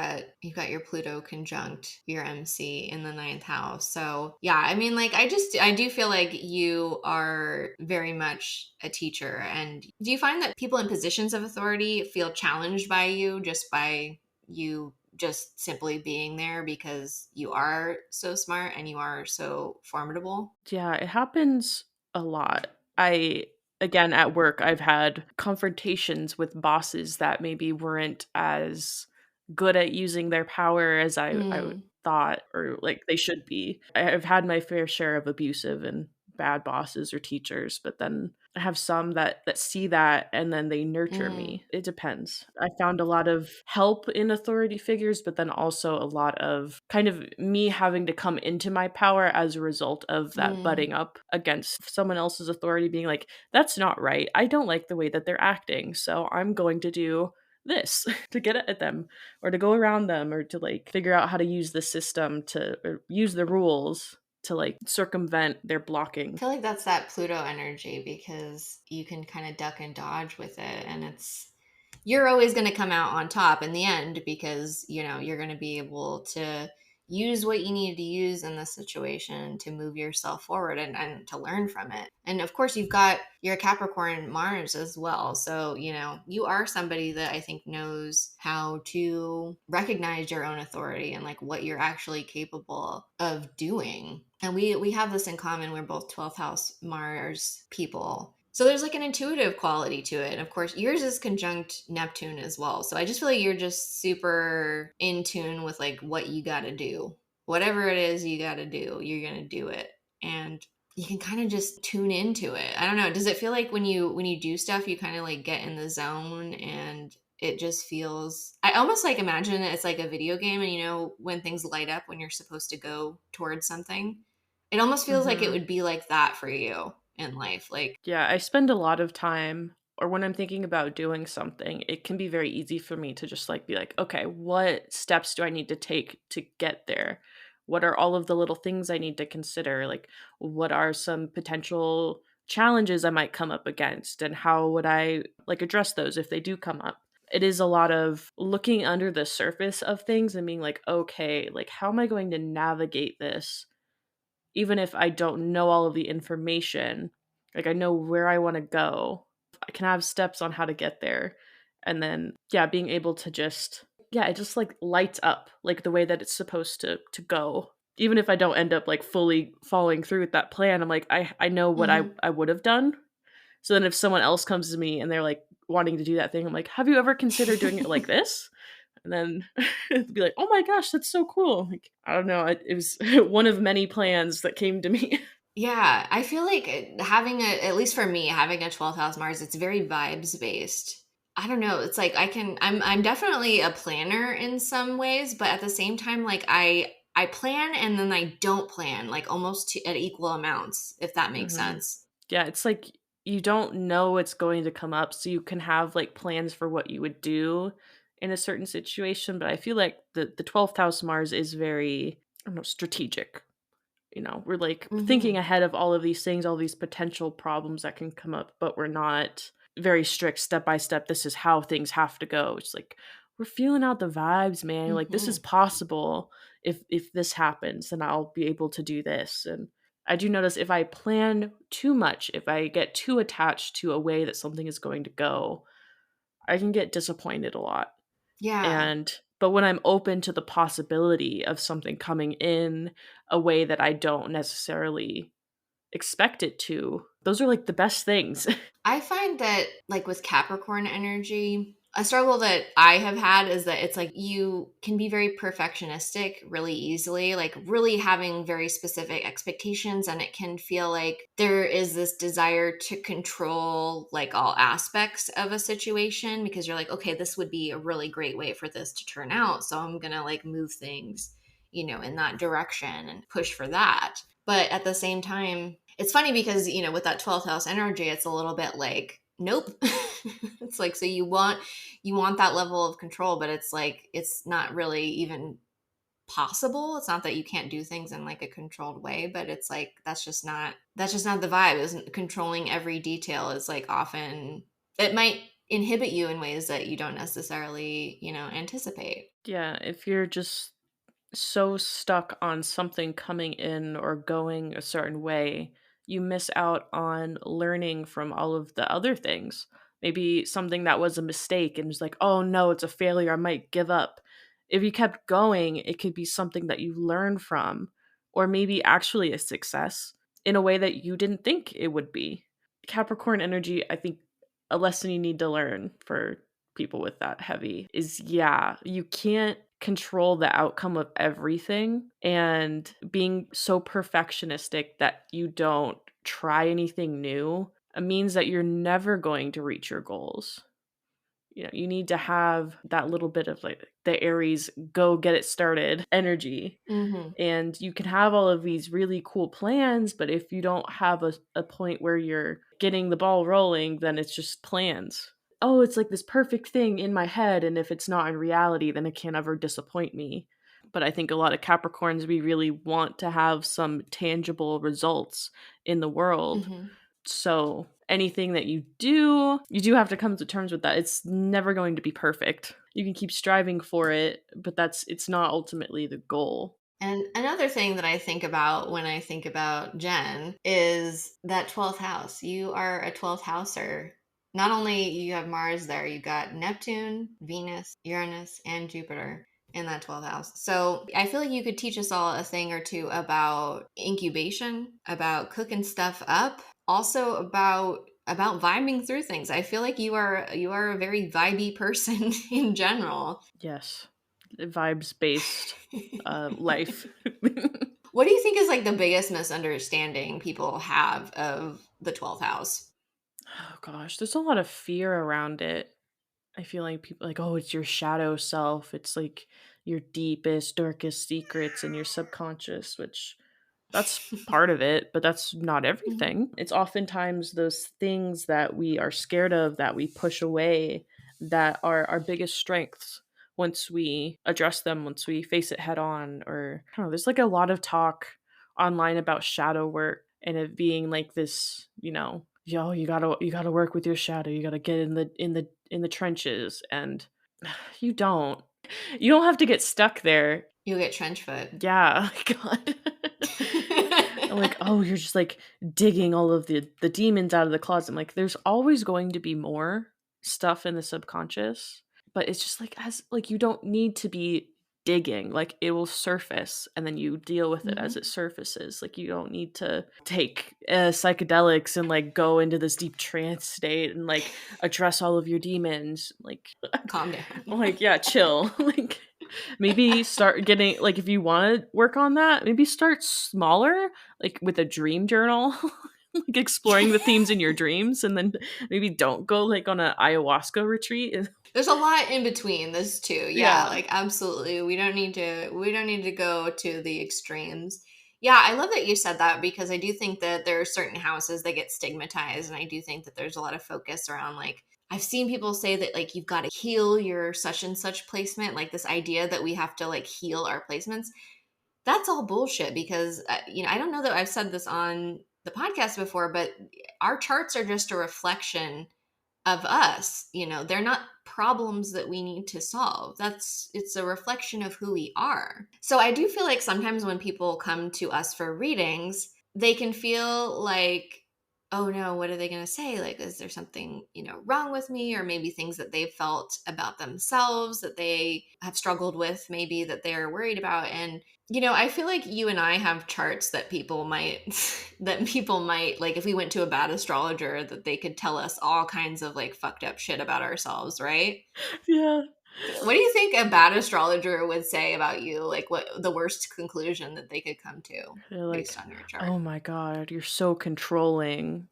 you've got your Pluto conjunct your MC in the ninth house. So, yeah, I mean, like, I do feel like you are very much a teacher. And do you find that people in positions of authority feel challenged by you, just by you just simply being there, because you are so smart and you are so formidable? Yeah, it happens a lot. I Again, at work, I've had confrontations with bosses that maybe weren't as good at using their power as I Mm, thought, or like they should be. I've had my fair share of abusive and bad bosses or teachers, but then I have some that see that and then they nurture mm, me. It depends. I found a lot of help in authority figures, but then also a lot of kind of me having to come into my power as a result of that mm. butting up against someone else's authority, being like, that's not right. I don't like the way that they're acting, so I'm going to do this to get at them, or to go around them, or to like figure out how to use the system to, or use the rules to like circumvent their I blocking. feel like that's that Pluto energy, because you can kind of duck and dodge with it, and you're always going to come out on top in the end, because you're going to be able to use what you need to use in the situation to move yourself forward, and to learn from it. And of course, you've got your Capricorn Mars as well, so you are somebody that I think knows how to recognize your own authority and like what you're actually capable of doing. And we have this in common. We're both 12th house Mars people, so there's like an intuitive quality to it. And of course, yours is conjunct Neptune as well. So I just feel like you're just super in tune with like what you got to do. Whatever it is you got to do, you're going to do it. And you can kind of just tune into it. I don't know. Does it feel like when you do stuff, you kind of like get in the zone, and it just feels, I almost like imagine it's like a video game, and when things light up when you're supposed to go towards something, it almost feels like it Mhm. would be like that for you in life. Like, Yeah, I spend a lot of time, or when I'm thinking about doing something, it can be very easy for me to just like be like, okay, what steps do I need to take to get there? What are all of the little things I need to consider? Like, what are some potential challenges I might come up against, and how would I like address those if they do come up? It is a lot of looking under the surface of things and being like, okay, like how am I going to navigate this even if I don't know all of the information? Like I know where I want to go. I can have steps on how to get there. And then yeah, being able to just, yeah, it just like lights up like the way that it's supposed to go. Even if I don't end up like fully following through with that plan, I'm like I know what mhm. I would have done. So then if someone else comes to me and they're like wanting to do that thing, I'm like, "Have you ever considered doing it like this?" And then it'd be like, "Oh my gosh, that's so cool." Like, I don't know, it was one of many plans that came to me. Yeah, I feel like having at least for me, having a 12th house Mars, it's very vibes based. I don't know. It's like I'm definitely a planner in some ways, but at the same time, like I plan and then I don't plan, like almost at equal amounts, if that makes Mhm. sense. Yeah, it's like you don't know what's going to come up, so you can have like plans for what you would do in a certain situation. But I feel like the 12th house Mars is very, I don't know, strategic. We're like thinking Mm-hmm. ahead of all of these things, all these potential problems that can come up, but we're not very strict step by step. This is how things have to go. It's like we're feeling out the vibes, man. Like this Mm-hmm. is possible. If this happens, then I'll be able to do this. And I do notice if I plan too much, if I get too attached to a way that something is going to go, I can get disappointed a lot. Yeah. And but when I'm open to the possibility of something coming in a way that I don't necessarily expect it to, those are like the best things. I find that, like with Capricorn energy, a struggle that I have had is that it's like you can be very perfectionistic really easily, like really having very specific expectations. And it can feel like there is this desire to control like all aspects of a situation because you're like, okay, this would be a really great way for this to turn out. So I'm going to like move things, in that direction and push for that. But at the same time, it's funny because, with that 12th house energy, it's a little bit like, nope. It's like, so you want that level of control, but it's like, it's not really even possible. It's not that you can't do things in like a controlled way, but it's like, that's just not the vibe. Isn't controlling every detail is like often, it might inhibit you in ways that you don't necessarily, anticipate. Yeah, if you're just so stuck on something coming in or going a certain way, you miss out on learning from all of the other things. Maybe something that was a mistake and it's like, oh no, it's a failure, I might give up. If you kept going, it could be something that you learn from, or maybe actually a success in a way that you didn't think it would be. Capricorn energy, I think a lesson you need to learn for people with that heavy is, yeah, you can't control the outcome of everything, and being so perfectionistic that you don't try anything new means that you're never going to reach your goals. You need to have that little bit of like the Aries go get it started energy. Mm-hmm. And you can have all of these really cool plans, but if you don't have a point where you're getting the ball rolling, then it's just plans. Oh, it's like this perfect thing in my head, and if it's not in reality, then it can't ever disappoint me. But I think a lot of Capricorns, we really want to have some tangible results in the world. Mm-hmm. So anything that you do have to come to terms with that. It's never going to be perfect. You can keep striving for it, but it's not ultimately the goal. And another thing that I think about when I think about Jen is that 12th house. You are a 12th houser. Not only you have Mars there, you got Neptune, Venus, Uranus, and Jupiter in that 12th house. So I feel like you could teach us all a thing or two about incubation, about cooking stuff up, also about vibing through things. I feel like you are a very vibey person in general. Yes. Vibes based life. What do you think is like the biggest misunderstanding people have of the 12th house? Oh gosh, there's a lot of fear around it. I feel like people like, oh, it's your shadow self. It's like your deepest, darkest secrets in your subconscious, which that's part of it, but that's not Mhm. everything. It's oftentimes those things that we are scared of, that we push away, that are our biggest strengths once we address them, once we face it head on. Or I don't know, there's like a lot of talk online about shadow work and it being like this, yo, you gotta work with your shadow. You gotta get in the trenches, and you don't have to get stuck there. You'll get trench foot. Yeah, God. I'm like, oh, you're just like digging all of the demons out of the closet. I'm like, there's always going to be more stuff in the subconscious, but it's just like as like you don't need to be digging. Like it will surface, and then you deal with it as Mhm. it surfaces. Like you don't need to take psychedelics and like go into this deep trance state and like address all of your demons. Like, Calm down. I'm like, yeah, chill. Like maybe start getting like if you want to work on that, maybe start smaller, like with a dream journal, like exploring the themes in your dreams, and then maybe don't go like on an ayahuasca retreat. There's a lot in between this too. Yeah, Yeah. like absolutely. We don't need to go to the extremes. Yeah, I love that you said that because I do think that there are certain houses that get stigmatized. And I do think that there's a lot of focus around like, I've seen people say that like you've got to heal your such and such placement, like this idea that we have to like heal our placements. That's all bullshit because, I don't know that I've said this on the podcast before, but our charts are just a reflection of us. They're not problems that we need to solve. It's a reflection of who we are. So I do feel like sometimes when people come to us for readings, they can feel like, oh no, what are they going to say? Like, is there something, wrong with me? Or maybe things that they've felt about themselves that they have struggled with, maybe that they're worried about. And I feel like you and I have charts that people might that people might like if we went to a bad astrologer that they could tell us all kinds of like fucked up shit about ourselves, right? Yeah. What do you think a bad astrologer would say about you? Like what the worst conclusion that they could come to They're based like, on your chart? "Oh my god, you're so controlling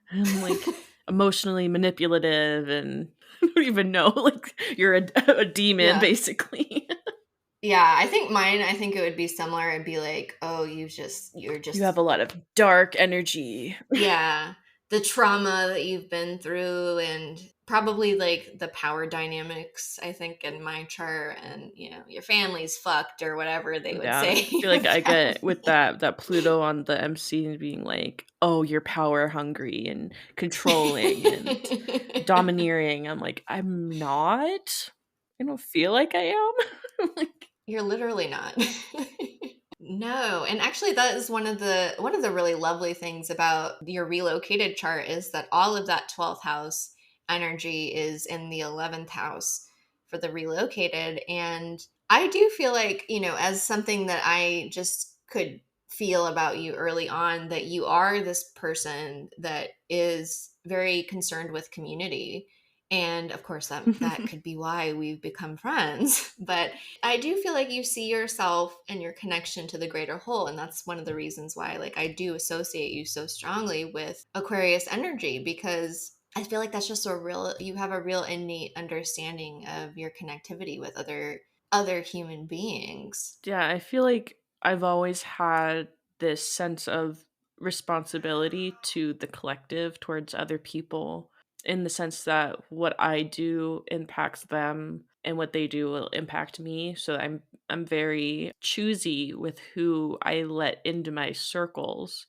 and, like, emotionally manipulative, and I don't even know, like, you're a demon, Yeah. basically. Yeah, I think it would be similar. It'd be like, oh, you're You have just a lot of dark energy." yeah, the trauma that you've been through and probably like the power dynamics, I think, in my chart, and your family's fucked or whatever they would Yeah, say I feel like I get with apparently. that Pluto on the MC and being like, "Oh, you're power hungry and controlling and domineering." I'm like, "I'm not. I don't feel like I am." Like, You're literally not. No, and actually that is one of the really lovely things about your relocated chart is that all of that 12th house energy is in the 11th house for the relocated. And I do feel like, as something that I just could feel about you early on, that you are this person that is very concerned with community. And of course that could be why we've become friends. But I do feel like you see yourself and your connection to the greater whole. And that's one of the reasons why, like, I do associate you so strongly with Aquarius energy because I feel like that's just you have a real innate understanding of your connectivity with other human beings. yeah, I feel like I've always had this sense of responsibility to the collective towards other people, in the sense that what I do impacts them and what they do will impact me. So I'm very choosy with who I let into my circles.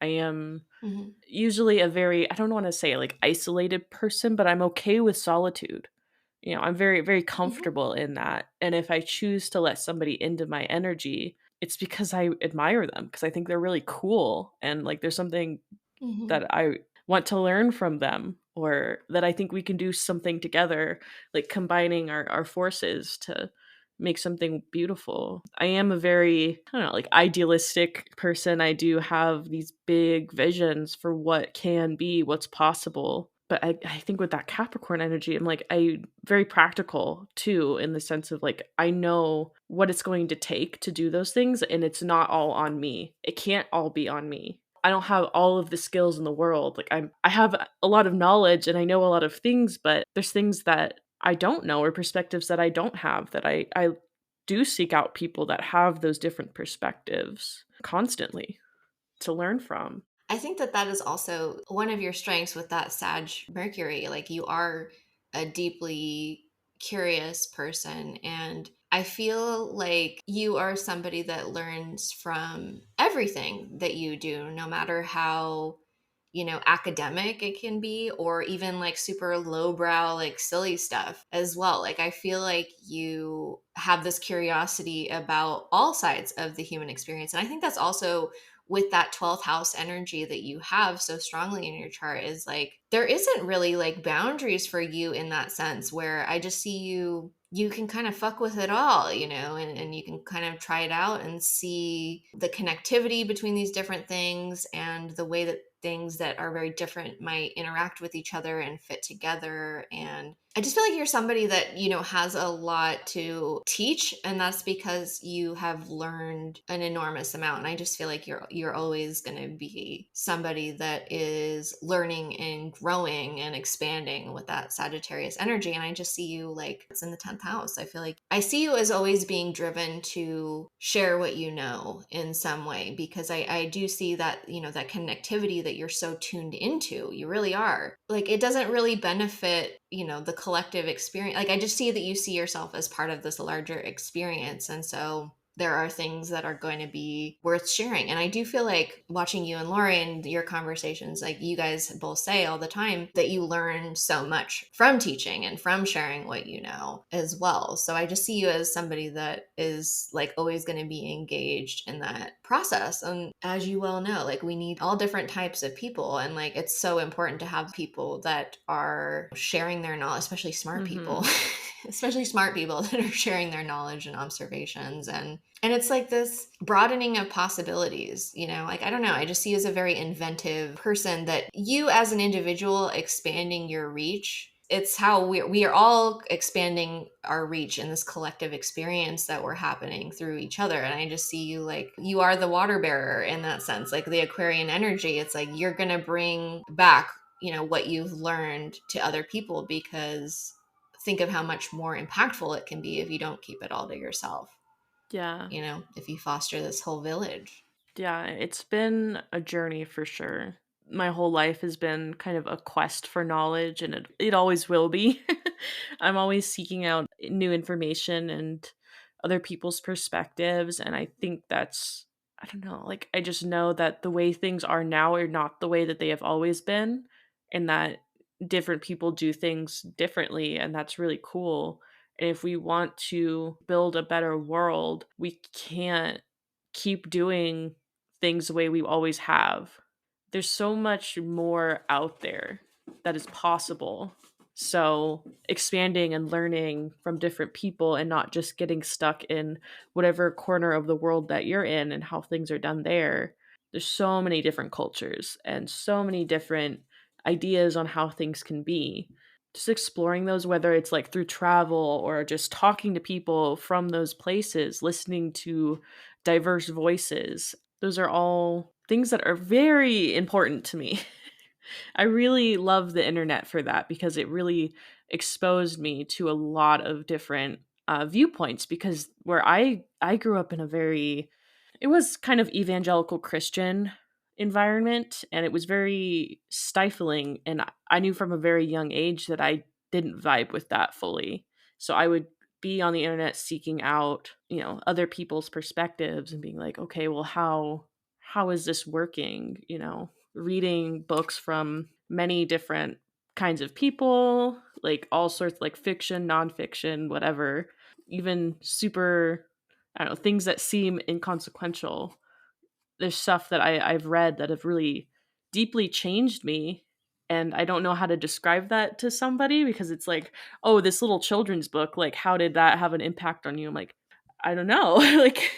I am Hmm. usually a very, I don't want to say like isolated person, but I'm okay with solitude. I'm very, very Hmm. comfortable in that. And if I choose to let somebody into my energy, it's because I admire them, because I think they're really cool. And like there's something Hmm. that I want to learn from them, or that I think we can do something together, like combining our forces to make something beautiful. I am a very, I don't know, like idealistic person. I do have these big visions for what can be, what's possible. But I think with that Capricorn energy, I'm like, I very practical too, in the sense of like, I know what it's going to take to do those things, and it's not all on me. It can't all be on me. I don't have all of the skills in the world. Like I have a lot of knowledge and I know a lot of things, but there's things that I don't know, or perspectives that I don't have, that I do seek out people that have those different perspectives constantly to learn from. I think that that is also one of your strengths with that Sag Mercury. Like you are a deeply curious person. And I feel like you are somebody that learns from everything that you do, no matter how, academic it can be, or even like super lowbrow, like silly stuff as well. Like I feel like you have this curiosity about all sides of the human experience. And I think that's also with that 12th house energy that you have so strongly in your chart is like there isn't really like boundaries for you in that sense where I just see you can kind of fuck with it all, and you can kind of try it out and see the connectivity between these different things and the way that things that are very different might interact with each other and fit together. And I just feel like you're somebody that, has a lot to teach, and that's because you have learned an enormous amount. And I just feel like you're always going to be somebody that is learning and growing and expanding with that Sagittarius energy. And I just see you like it's in the 10th house. I feel like I see you as always being driven to share what you know in some way, because I do see that, that connectivity that you're so tuned into. You really are. Like, it doesn't really benefit, the collective experience. Like, I just see that you see yourself as part of this larger experience. And so there are things that are going to be worth sharing. And I do feel like watching you and Lori and your conversations, like you guys both say all the time that you learn so much from teaching and from sharing what you know as well. So I just see you as somebody that is like always going to be engaged in that process. And as you well know, like we need all different types of people. And like it's so important to have people that are sharing their knowledge, especially smart people. Especially smart people that are sharing their knowledge and observations. And it's like this broadening of possibilities, like, I don't know, I just see you as a very inventive person, that you as an individual expanding your reach. It's how we are all expanding our reach in this collective experience that we're happening through each other. And I just see you like you are the water bearer in that sense, like the Aquarian energy. It's like you're going to bring back, what you've learned to other people, because think of how much more impactful it can be if you don't keep it all to yourself. Yeah. If you foster this whole village. Yeah, it's been a journey for sure. My whole life has been kind of a quest for knowledge, and it always will be. I'm always seeking out new information and other people's perspectives. And I think that's, I don't know, like, I just know that the way things are now are not the way that they have always been, and that different people do things differently. And that's really cool. And if we want to build a better world, we can't keep doing things the way we always have. There's so much more out there that is possible. So, expanding and learning from different people and not just getting stuck in whatever corner of the world that you're in and how things are done there. There's so many different cultures and so many different ideas on how things can be. Just exploring those, whether it's like through travel or just talking to people from those places, listening to diverse voices. Those are all things that are very important to me. I really love the internet for that, because it really exposed me to a lot of different viewpoints. Because where I grew up in a very, it was kind of evangelical Christian environment, and it was very stifling, and I knew from a very young age that I didn't vibe with that fully. So I would be on the internet seeking out, other people's perspectives and being like, okay, well, how is this working, reading books from many different kinds of people, like all sorts, like fiction, nonfiction, whatever, even super, I don't know, things that seem inconsequential. There's stuff that I've read that have really deeply changed me. And I don't know how to describe that to somebody, because it's like, oh, this little children's book, like, how did that have an impact on you? I'm like, I don't know. Like,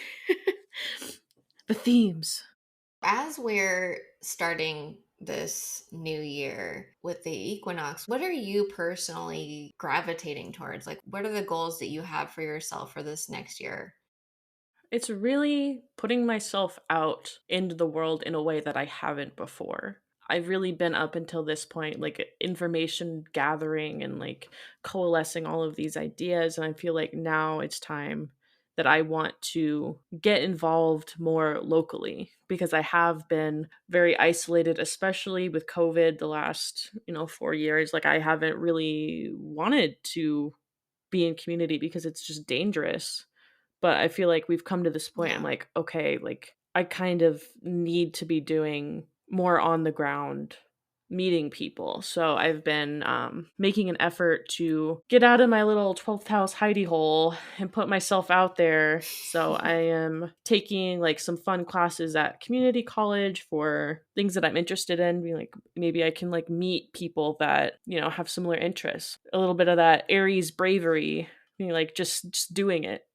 the themes. As we're starting this new year with the equinox, what are you personally gravitating towards? Like, what are the goals that you have for yourself for this next year? It's really putting myself out into the world in a way that I haven't before. I've really been up until this point, like information gathering and like coalescing all of these ideas. And I feel like now it's time that I want to get involved more locally, because I have been very isolated, especially with COVID the last, 4 years. Like, I haven't really wanted to be in community because it's just dangerous. But I feel like we've come to this point. I'm Yeah. like, okay, like I kind of need to be doing more on the ground meeting people. So I've been making an effort to get out of my little 12th house hidey hole and put myself out there. So I am taking like some fun classes at community college for things that I'm interested in. Being like, maybe I can like meet people that, have similar interests. A little bit of that Aries bravery, being like just doing it.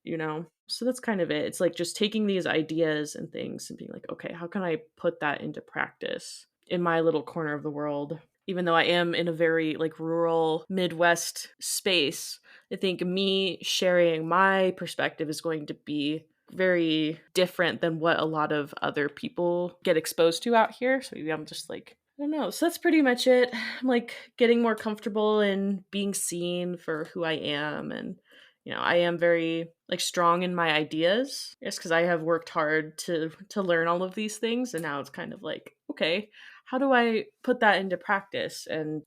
So that's kind of it. It's like just taking these ideas and things and being like, okay, how can I put that into practice in my little corner of the world. Even though I am in a very like rural Midwest space, I think me sharing my perspective is going to be very different than what a lot of other people get exposed to out here. So maybe I'm just like, I don't know. So that's pretty much it. I'm like getting more comfortable in being seen for who I am. And, I am very like strong in my ideas. Yes, because I have worked hard to learn all of these things. And now it's kind of like, okay, how do I put that into practice and,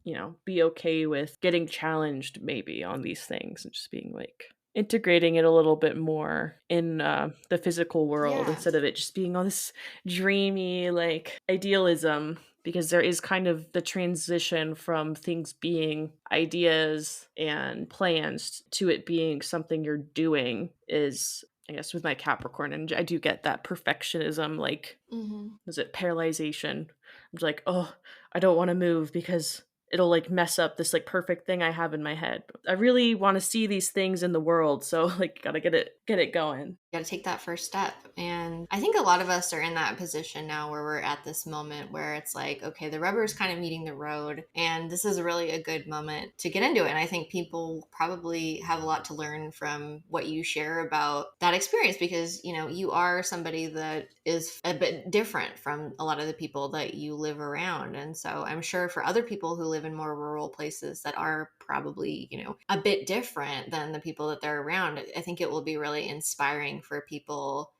be okay with getting challenged maybe on these things and just being like integrating it a little bit more in the physical world Yeah. instead of it just being all this dreamy like idealism, because there is kind of the transition from things being ideas and plans to it being something you're doing is, I guess, with my Capricorn, and I do get that perfectionism, like, Mm-hmm. is it paralyzation? I'm just like, oh, I don't want to move because it'll like mess up this like perfect thing I have in my head. I really want to see these things in the world, so like gotta get it going. Got to take that first step. And I think a lot of us are in that position now where we're at this moment where it's like, okay, the rubber is kind of meeting the road. And this is really a good moment to get into it. And I think people probably have a lot to learn from what you share about that experience because, you are somebody that is a bit different from a lot of the people that you live around. And so I'm sure for other people who live in more rural places that are probably, a bit different than the people that they're around, I think it will be really inspiring for people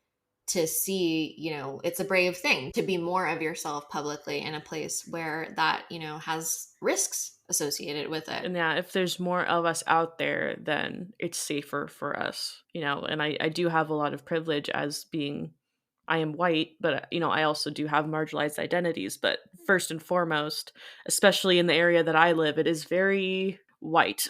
to see, it's a brave thing to be more of yourself publicly in a place where that, has risks associated with it. And yeah, if there's more of us out there, then it's safer for us, and I do have a lot of privilege as being, I am white, but I also do have marginalized identities. But first and foremost, especially in the area that I live, it is very white,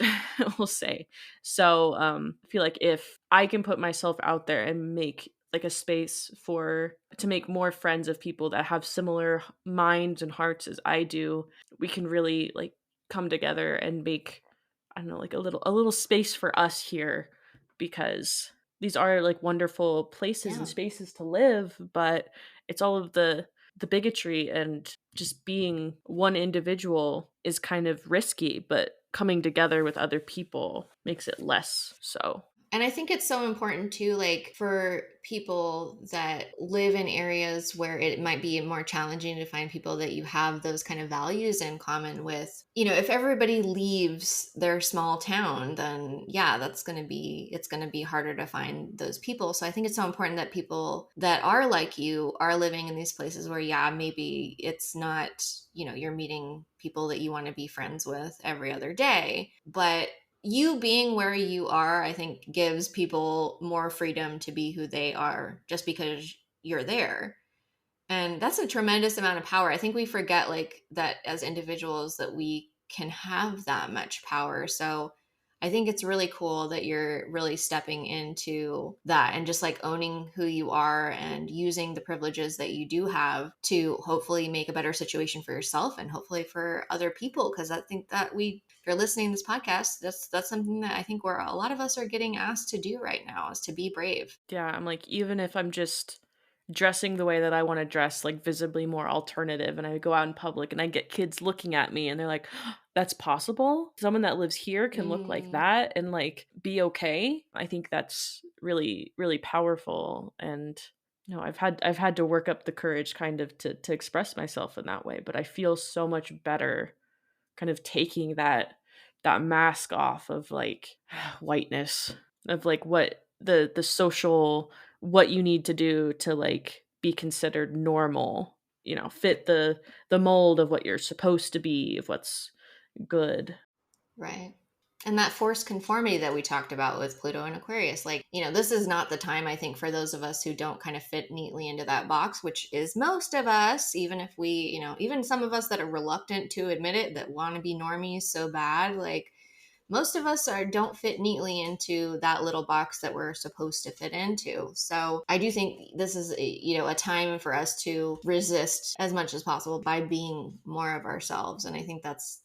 we'll say. So I feel like if I can put myself out there and make like a space for to make more friends of people that have similar minds and hearts as I do, we can really like come together and make, I don't know, like a little space for us here, because these are like wonderful places and Yeah. spaces to live, but it's all of the bigotry and just being one individual is kind of risky, but coming together with other people makes it less so. And I think it's so important too, like for people that live in areas where it might be more challenging to find people that you have those kind of values in common with. If everybody leaves their small town, then yeah, it's going to be harder to find those people. So I think it's so important that people that are like you are living in these places where, yeah, maybe it's not, you're meeting people that you want to be friends with every other day, but you being where you are, I think, gives people more freedom to be who they are just because you're there. And that's a tremendous amount of power. I think we forget like that as individuals that we can have that much power. So I think it's really cool that you're really stepping into that and just like owning who you are and using the privileges that you do have to hopefully make a better situation for yourself and hopefully for other people. Cause I think that if you're listening to this podcast, that's something that I think where a lot of us are getting asked to do right now is to be brave. Yeah, I'm like, even if I'm just dressing the way that I want to dress, like visibly more alternative, and I go out in public and I get kids looking at me and they're like, that's possible? Someone that lives here can look like Mm, that and like be okay. I think that's really, really powerful. And I've had to work up the courage kind of to express myself in that way, but I feel so much better kind of taking that mask off of like whiteness, of like what the social, what you need to do to like be considered normal, fit the mold of what you're supposed to be, of what's good. right. And that forced conformity that we talked about with Pluto and Aquarius, like, this is not the time, I think, for those of us who don't kind of fit neatly into that box, which is most of us, even if we, even some of us that are reluctant to admit it, that want to be normies so bad, like, most of us don't fit neatly into that little box that we're supposed to fit into. So I do think this is a time for us to resist as much as possible by being more of ourselves. And I think that's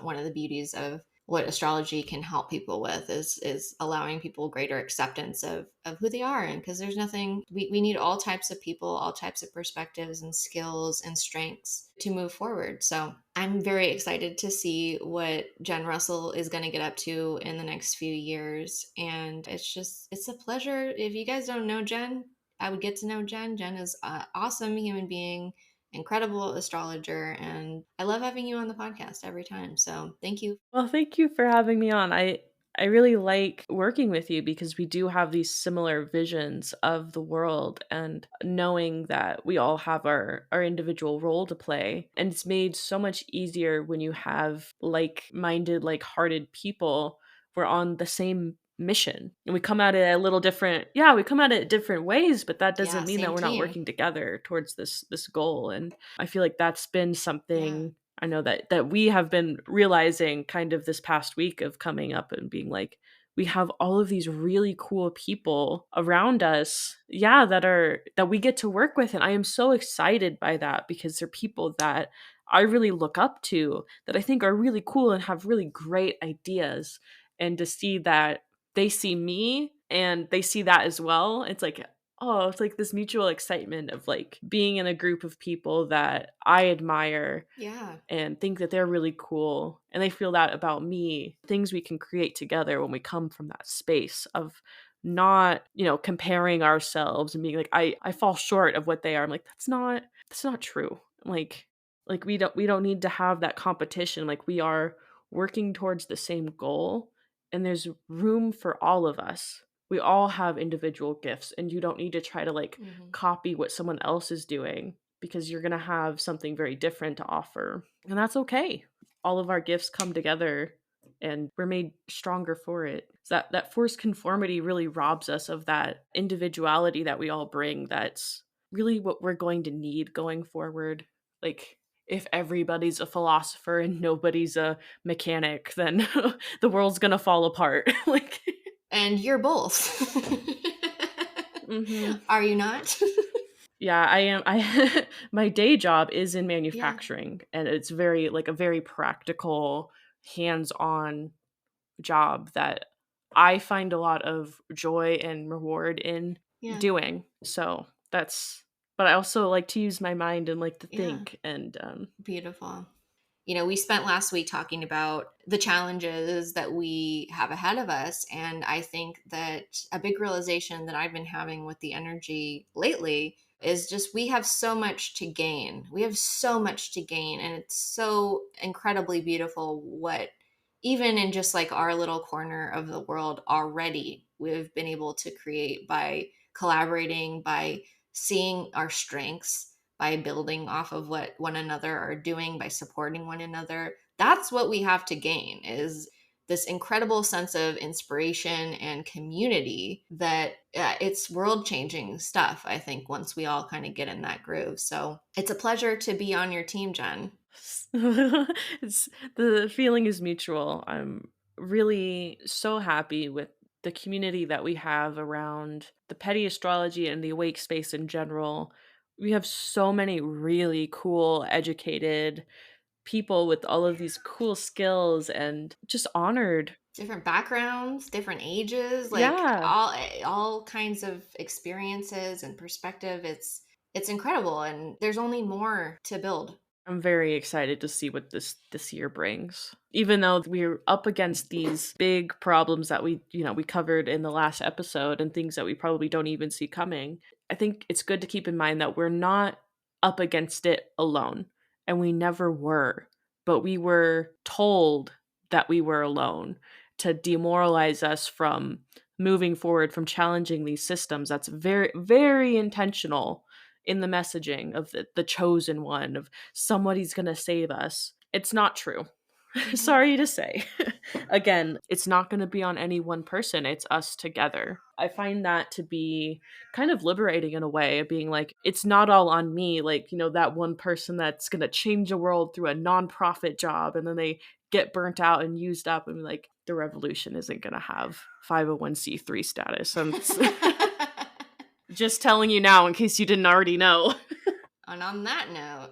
one of the beauties of what astrology can help people with is allowing people greater acceptance of who they are. And because there's nothing, we need all types of people, all types of perspectives and skills and strengths to move forward. So I'm very excited to see what Jen Russell is going to get up to in the next few years. And it's a pleasure. If you guys don't know Jen, I would get to know Jen. Jen is an awesome human being, incredible astrologer, and I love having you on the podcast every time. So thank you. Well, thank you for having me on. I really like working with you because we do have these similar visions of the world, and knowing that we all have our individual role to play. And it's made so much easier when you have like-minded, like-hearted people. We're on the same mission. And we come at it a little different. Yeah, we come at it different ways, but that Yeah, doesn't mean that same we're not team. working together towards this goal. And I feel like that's been Yeah. something I know that we have been realizing kind of this past week, of coming up and being like, we have all of these really cool people around us, yeah, that we get to work with. And I am so excited by that, because they're people that I really look up to, that I think are really cool and have really great ideas. And to see that they see me and they see that as well, it's like, oh, it's like this mutual excitement of like being in a group of people that I admire Yeah. and think that they're really cool, and they feel that about me. Things we can create together when we come from that space of not, comparing ourselves and being like, I fall short of what they are. I'm like, that's not true. Like we don't need to have that competition. Like, we are working towards the same goal, and there's room for all of us. We all have individual gifts, and you don't need to try to like Hmm. copy what someone else is doing, because you're going to have something very different to offer. And that's okay. All of our gifts come together, and we're made stronger for it. So that forced conformity really robs us of that individuality that we all bring. That's really what we're going to need going forward. Like, if everybody's a philosopher and nobody's a mechanic, then the world's going to fall apart. Like, And you're both. mhm. Are you not? Yeah, I am. I my day job is in Yeah. manufacturing, and it's very like a very practical, hands-on job that I find a lot of joy and reward in Yeah. doing. So that's but I also like to use my mind and like to Yeah. think, and Beautiful. We spent last week talking about the challenges that we have ahead of us. And I think that a big realization that I've been having with the energy lately is just we have so much to gain. We have so much to gain. And it's so incredibly beautiful what, even in just like our little corner of the world already, we've been able to create by collaborating, by seeing our strengths, by building off of what one another are doing, by supporting one another. That's what we have to gain, is this incredible sense of inspiration and community that it's world changing stuff, I think, once we all kind of get in that groove. So it's a pleasure to be on your team, Jen. it's the feeling is mutual. I'm really so happy with the community that we have around the petty astrology and the awake space in general. We have so many really cool, educated people with all of these cool skills, and just honored. Different backgrounds, different ages, like Yeah. all kinds of experiences and perspective. It's incredible, and there's only more to build. I'm very excited to see what this year brings. Even though we're up against these big problems that we covered in the last episode, and things that we probably don't even see coming, I think it's good to keep in mind that we're not up against it alone, and we never were. But we were told that we were alone, to demoralize us from moving forward, from challenging these systems. That's very, very intentional in the messaging of the chosen one, of somebody's gonna save us. It's not true. Mhm. Sorry to say. Again, it's not going to be on any one person. It's us together. I find that to be kind of liberating in a way, of being like, it's not all on me. Like, that one person that's going to change the world through a nonprofit job, and then they get burnt out and used up, and like, the revolution isn't going to have 501c3 status. I'm just telling you now in case you didn't already know. And on that note,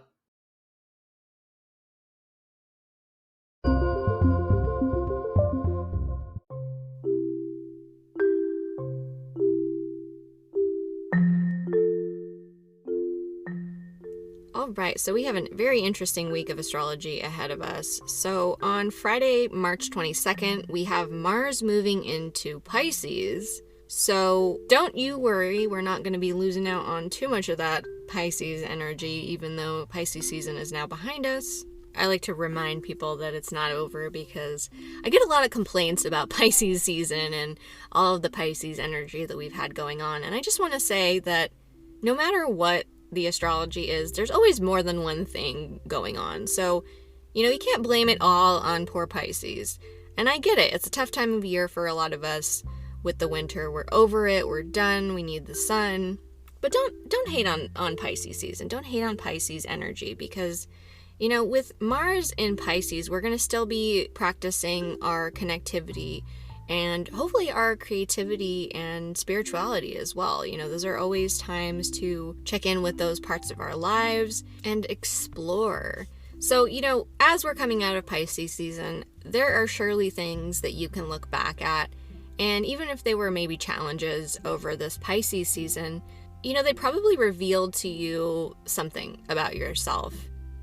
All right, so we have a very interesting week of astrology ahead of us. So on Friday, March 22nd, we have Mars moving into Pisces. So don't you worry, we're not going to be losing out on too much of that Pisces energy, even though Pisces season is now behind us. I like to remind people that it's not over because I get a lot of complaints about Pisces season and all of the Pisces energy that we've had going on. And I just want to say that no matter what the astrology is, there's always more than one thing going on. So, you can't blame it all on poor Pisces. And I get it. It's a tough time of year for a lot of us with the winter. We're over it. We're done. We need the sun. But don't hate on Pisces season. Don't hate on Pisces energy because, with Mars in Pisces, we're going to still be practicing our connectivity and hopefully our creativity and spirituality as well. Those are always times to check in with those parts of our lives and explore. So, as we're coming out of Pisces season, there are surely things that you can look back at. And even if they were maybe challenges over this Pisces season, they probably revealed to you something about yourself.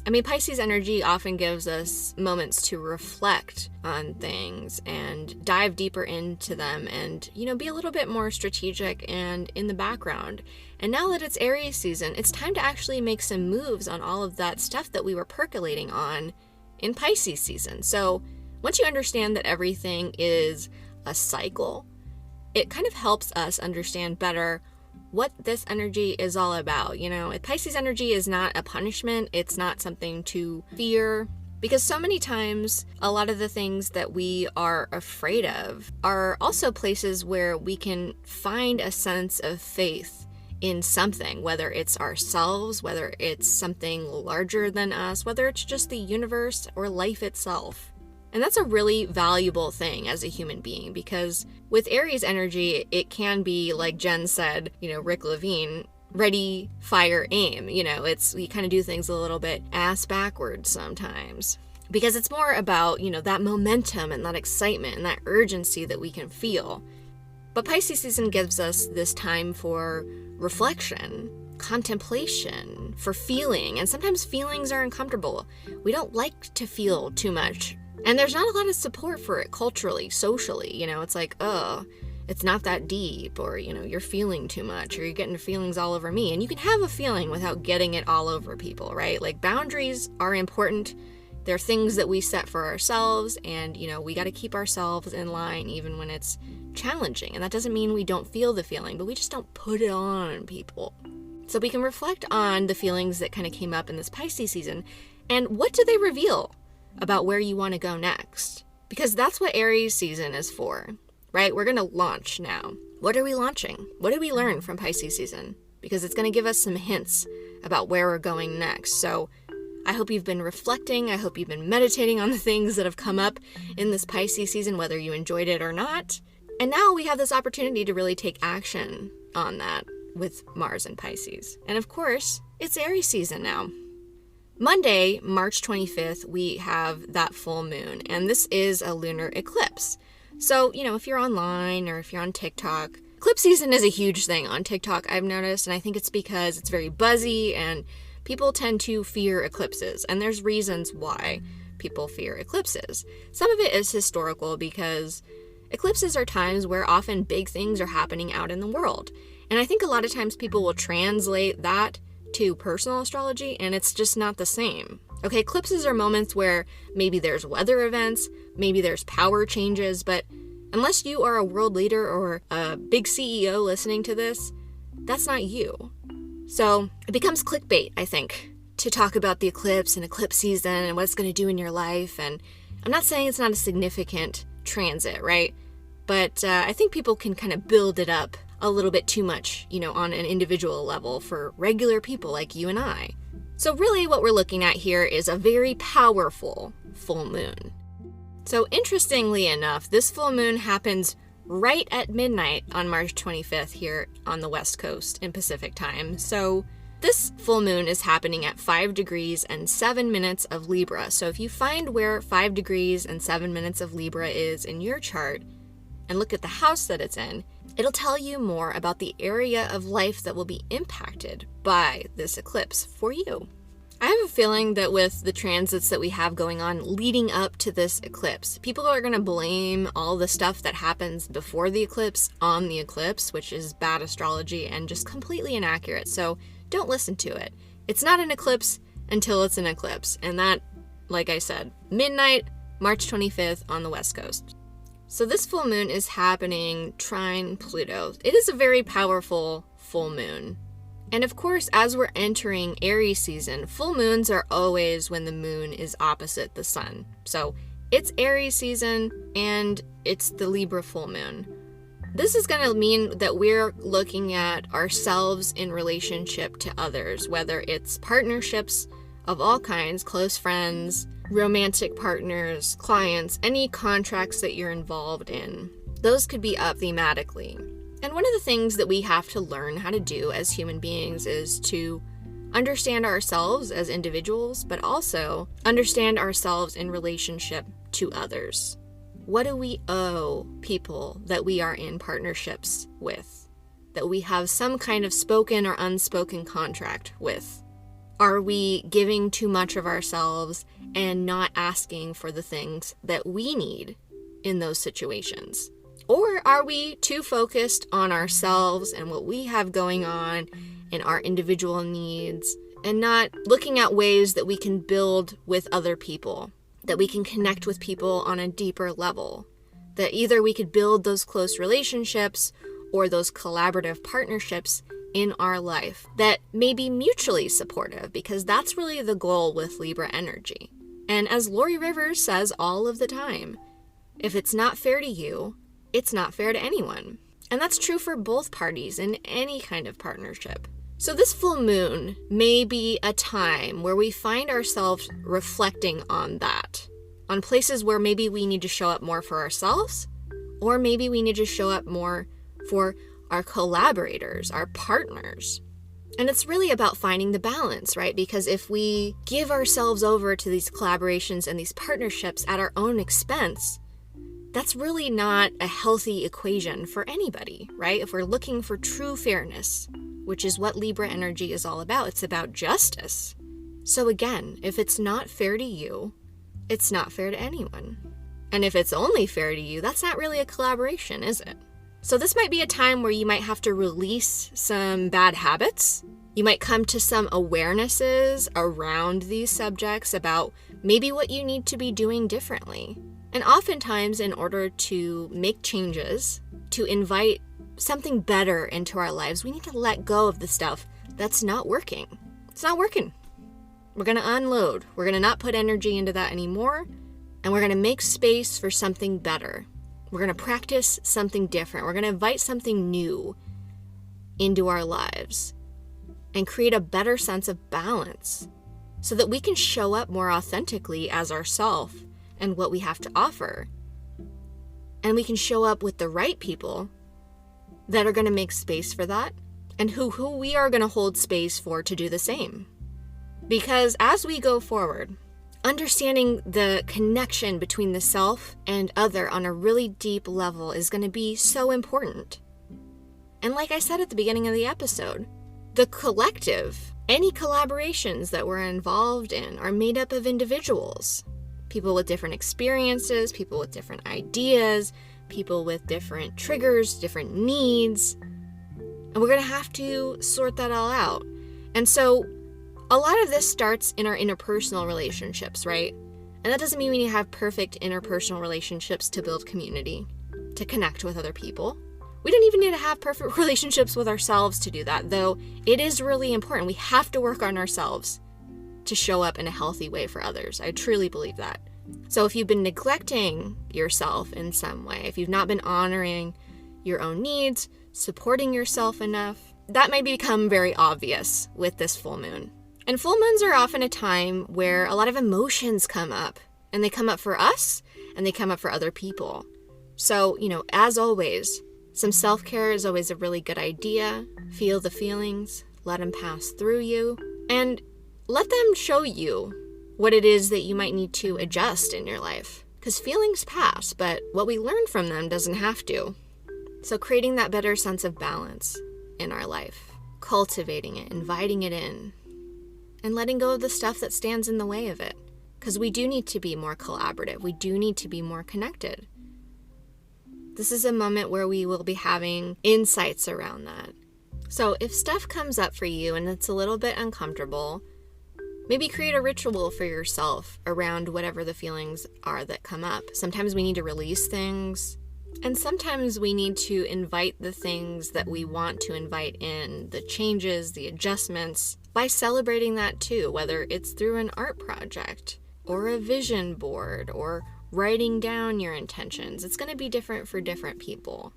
I mean, Pisces energy often gives us moments to reflect on things and dive deeper into them and, be a little bit more strategic and in the background. And now that it's Aries season, it's time to actually make some moves on all of that stuff that we were percolating on in Pisces season. So once you understand that everything is a cycle, it kind of helps us understand better what this energy is all about. Pisces energy is not a punishment. It's not something to fear, because so many times a lot of the things that we are afraid of are also places where we can find a sense of faith in something, whether it's ourselves, whether it's something larger than us, whether it's just the universe or life itself. And that's a really valuable thing as a human being, because with Aries energy, it can be, like Jen said, Rick Levine, ready, fire, aim. We kind of do things a little bit ass backwards sometimes, because it's more about, that momentum and that excitement and that urgency that we can feel. But Pisces season gives us this time for reflection, contemplation, for feeling. And sometimes feelings are uncomfortable. We don't like to feel too much. And there's not a lot of support for it culturally, socially. It's like, it's not that deep, or, you're feeling too much, or you're getting feelings all over me. And you can have a feeling without getting it all over people, right? Like, boundaries are important. They're things that we set for ourselves, and, we got to keep ourselves in line even when it's challenging. And that doesn't mean we don't feel the feeling, but we just don't put it on people. So we can reflect on the feelings that kind of came up in this Pisces season, and what do they reveal about where you want to go next? Because that's what Aries season is for, right? We're going to launch now. What are we launching? What did we learn from Pisces season? Because it's going to give us some hints about where we're going next. So I hope you've been reflecting. I hope you've been meditating on the things that have come up in this Pisces season, whether you enjoyed it or not. And now we have this opportunity to really take action on that with Mars and Pisces. And of course, it's Aries season now. Monday, March 25th, we have that full moon, and this is a lunar eclipse. So, if you're online or if you're on TikTok, eclipse season is a huge thing on TikTok, I've noticed, and I think it's because it's very buzzy and people tend to fear eclipses, and there's reasons why people fear eclipses. Some of it is historical, because eclipses are times where often big things are happening out in the world, and I think a lot of times people will translate that to personal astrology, and it's just not the same. Okay, eclipses are moments where maybe there's weather events, maybe there's power changes, but unless you are a world leader or a big CEO listening to this, that's not you. So it becomes clickbait, I think, to talk about the eclipse and eclipse season and what it's going to do in your life. And I'm not saying it's not a significant transit, right? But I think people can kind of build it up a little bit too much, on an individual level for regular people like you and I. So really what we're looking at here is a very powerful full moon. So interestingly enough, this full moon happens right at midnight on March 25th here on the West Coast in Pacific time. So this full moon is happening at 5 degrees and 7 minutes of Libra. So if you find where 5 degrees and 7 minutes of Libra is in your chart and look at the house that it's in, it'll tell you more about the area of life that will be impacted by this eclipse for you. I have a feeling that with the transits that we have going on leading up to this eclipse, people are going to blame all the stuff that happens before the eclipse on the eclipse, which is bad astrology and just completely inaccurate. So don't listen to it. It's not an eclipse until it's an eclipse. And that, like I said, midnight, March 25th on the West Coast. So this full moon is happening trine Pluto. It is a very powerful full moon. And of course, as we're entering Aries season, full moons are always when the moon is opposite the sun. So it's Aries season and it's the Libra full moon. This is going to mean that we're looking at ourselves in relationship to others, whether it's partnerships of all kinds, close friends, romantic partners, clients, any contracts that you're involved in. Those could be up thematically. And one of the things that we have to learn how to do as human beings is to understand ourselves as individuals, but also understand ourselves in relationship to others. What do we owe people that we are in partnerships with, that we have some kind of spoken or unspoken contract with? Are we giving too much of ourselves and not asking for the things that we need in those situations? Or are we too focused on ourselves and what we have going on and our individual needs and not looking at ways that we can build with other people, that we can connect with people on a deeper level, that either we could build those close relationships or those collaborative partnerships in our life that may be mutually supportive, because that's really the goal with Libra energy. And as Lori Rivers says all of the time, if it's not fair to you, it's not fair to anyone. And that's true for both parties in any kind of partnership. So this full moon may be a time where we find ourselves reflecting on that, on places where maybe we need to show up more for ourselves, or maybe we need to show up more for our collaborators, our partners. And it's really about finding the balance, right? Because if we give ourselves over to these collaborations and these partnerships at our own expense, that's really not a healthy equation for anybody, right? If we're looking for true fairness, which is what Libra energy is all about, it's about justice. So again, if it's not fair to you, it's not fair to anyone. And if it's only fair to you, that's not really a collaboration, is it? So this might be a time where you might have to release some bad habits. You might come to some awarenesses around these subjects about maybe what you need to be doing differently. And oftentimes, in order to make changes, to invite something better into our lives, we need to let go of the stuff that's not working. It's not working. We're going to unload. We're going to not put energy into that anymore. And we're going to make space for something better. We're going to practice something different. We're going to invite something new into our lives and create a better sense of balance so that we can show up more authentically as ourselves and what we have to offer. And we can show up with the right people that are going to make space for that and who we are going to hold space for to do the same. Because as we go forward, understanding the connection between the self and other on a really deep level is going to be so important. And like I said at the beginning of the episode, the collective, any collaborations that we're involved in are made up of individuals. People with different experiences, people with different ideas, people with different triggers, different needs. And we're going to have to sort that all out. And so a lot of this starts in our interpersonal relationships, right? And that doesn't mean we need to have perfect interpersonal relationships to build community, to connect with other people. We don't even need to have perfect relationships with ourselves to do that, though it is really important. We have to work on ourselves to show up in a healthy way for others. I truly believe that. So if you've been neglecting yourself in some way, if you've not been honoring your own needs, supporting yourself enough, that may become very obvious with this full moon. And full moons are often a time where a lot of emotions come up, and they come up for us and they come up for other people. So, as always, some self-care is always a really good idea. Feel the feelings, let them pass through you, and let them show you what it is that you might need to adjust in your life. Because feelings pass, but what we learn from them doesn't have to. So creating that better sense of balance in our life, cultivating it, inviting it in, and letting go of the stuff that stands in the way of it. Because we do need to be more collaborative. We do need to be more connected. This is a moment where we will be having insights around that. So if stuff comes up for you and it's a little bit uncomfortable, maybe create a ritual for yourself around whatever the feelings are that come up. Sometimes we need to release things, and sometimes we need to invite the things that we want to invite in, the changes, the adjustments, by celebrating that too, whether it's through an art project or a vision board or writing down your intentions. It's going to be different for different people.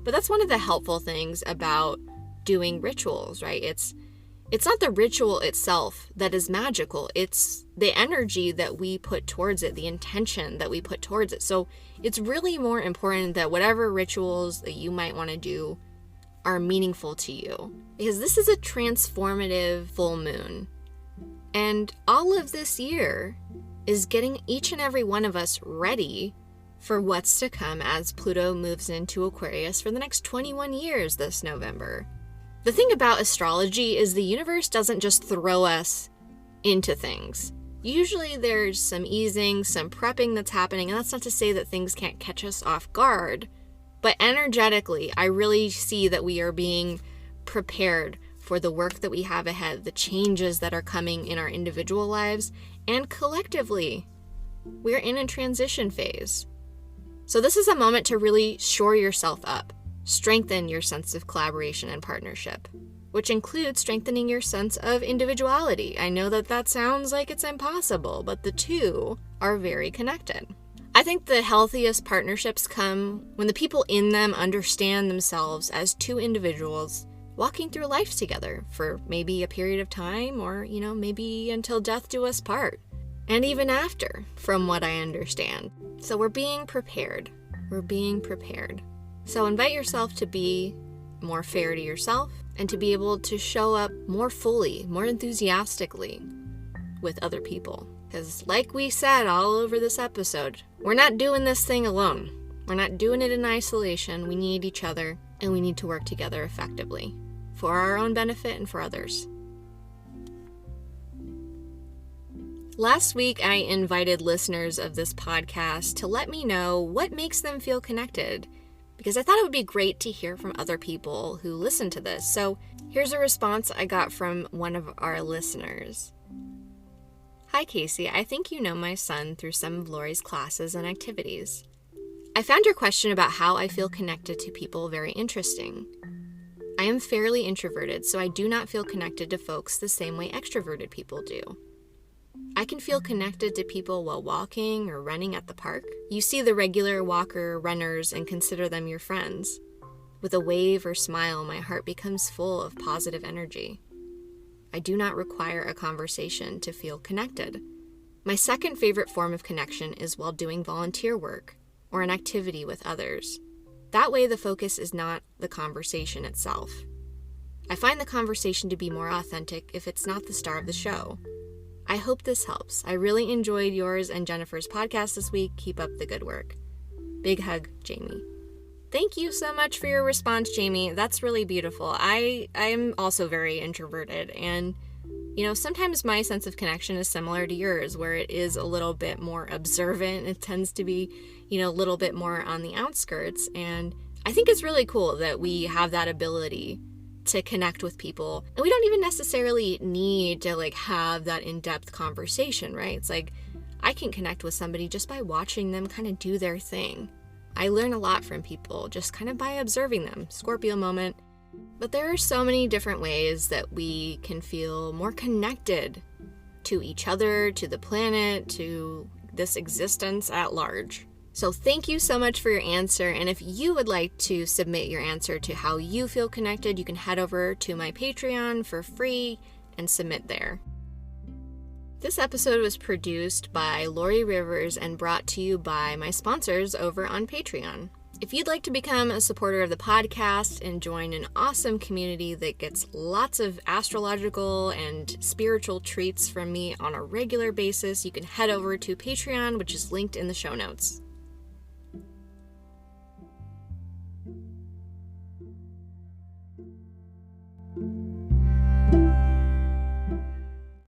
But that's one of the helpful things about doing rituals, right? It's not the ritual itself that is magical. It's the energy that we put towards it, the intention that we put towards it. So it's really more important that whatever rituals that you might want to do are meaningful to you. Because this is a transformative full moon. And all of this year is getting each and every one of us ready for what's to come as Pluto moves into Aquarius for the next 21 years this November. The thing about astrology is the universe doesn't just throw us into things. Usually there's some easing, some prepping that's happening, and that's not to say that things can't catch us off guard. But energetically, I really see that we are being prepared for the work that we have ahead, the changes that are coming in our individual lives, and collectively, we're in a transition phase. So this is a moment to really shore yourself up. Strengthen your sense of collaboration and partnership, which includes strengthening your sense of individuality. I know that sounds like it's impossible, but the two are very connected. I think the healthiest partnerships come when the people in them understand themselves as two individuals walking through life together for maybe a period of time or, maybe until death do us part. And even after, from what I understand. So we're being prepared. So invite yourself to be more fair to yourself and to be able to show up more fully, more enthusiastically with other people. Because like we said all over this episode, we're not doing this thing alone. We're not doing it in isolation. We need each other and we need to work together effectively for our own benefit and for others. Last week, I invited listeners of this podcast to let me know what makes them feel connected, because I thought it would be great to hear from other people who listen to this. So here's a response I got from one of our listeners. Hi, Kaycee. I think you know my son through some of Lori's classes and activities. I found your question about how I feel connected to people very interesting. I am fairly introverted, so I do not feel connected to folks the same way extroverted people do. I can feel connected to people while walking or running at the park. You see the regular walker runners and consider them your friends. With a wave or smile, my heart becomes full of positive energy. I do not require a conversation to feel connected. My second favorite form of connection is while doing volunteer work or an activity with others. That way the focus is not the conversation itself. I find the conversation to be more authentic if it's not the star of the show. I hope this helps. I really enjoyed yours and Jennifer's podcast this week. Keep up the good work. Big hug, Jamie. Thank you so much for your response, Jamie. That's really beautiful. I am also very introverted, and sometimes my sense of connection is similar to yours, where it is a little bit more observant. It tends to be, a little bit more on the outskirts, and I think it's really cool that we have that ability to connect with people. And we don't even necessarily need to have that in-depth conversation, right? It's I can connect with somebody just by watching them kind of do their thing. I learn a lot from people just kind of by observing them. Scorpio moment. But there are so many different ways that we can feel more connected to each other, to the planet, to this existence at large. So thank you so much for your answer, and if you would like to submit your answer to how you feel connected, you can head over to my Patreon for free and submit there. This episode was produced by Lori Rivers and brought to you by my sponsors over on Patreon. If you'd like to become a supporter of the podcast and join an awesome community that gets lots of astrological and spiritual treats from me on a regular basis, you can head over to Patreon, which is linked in the show notes.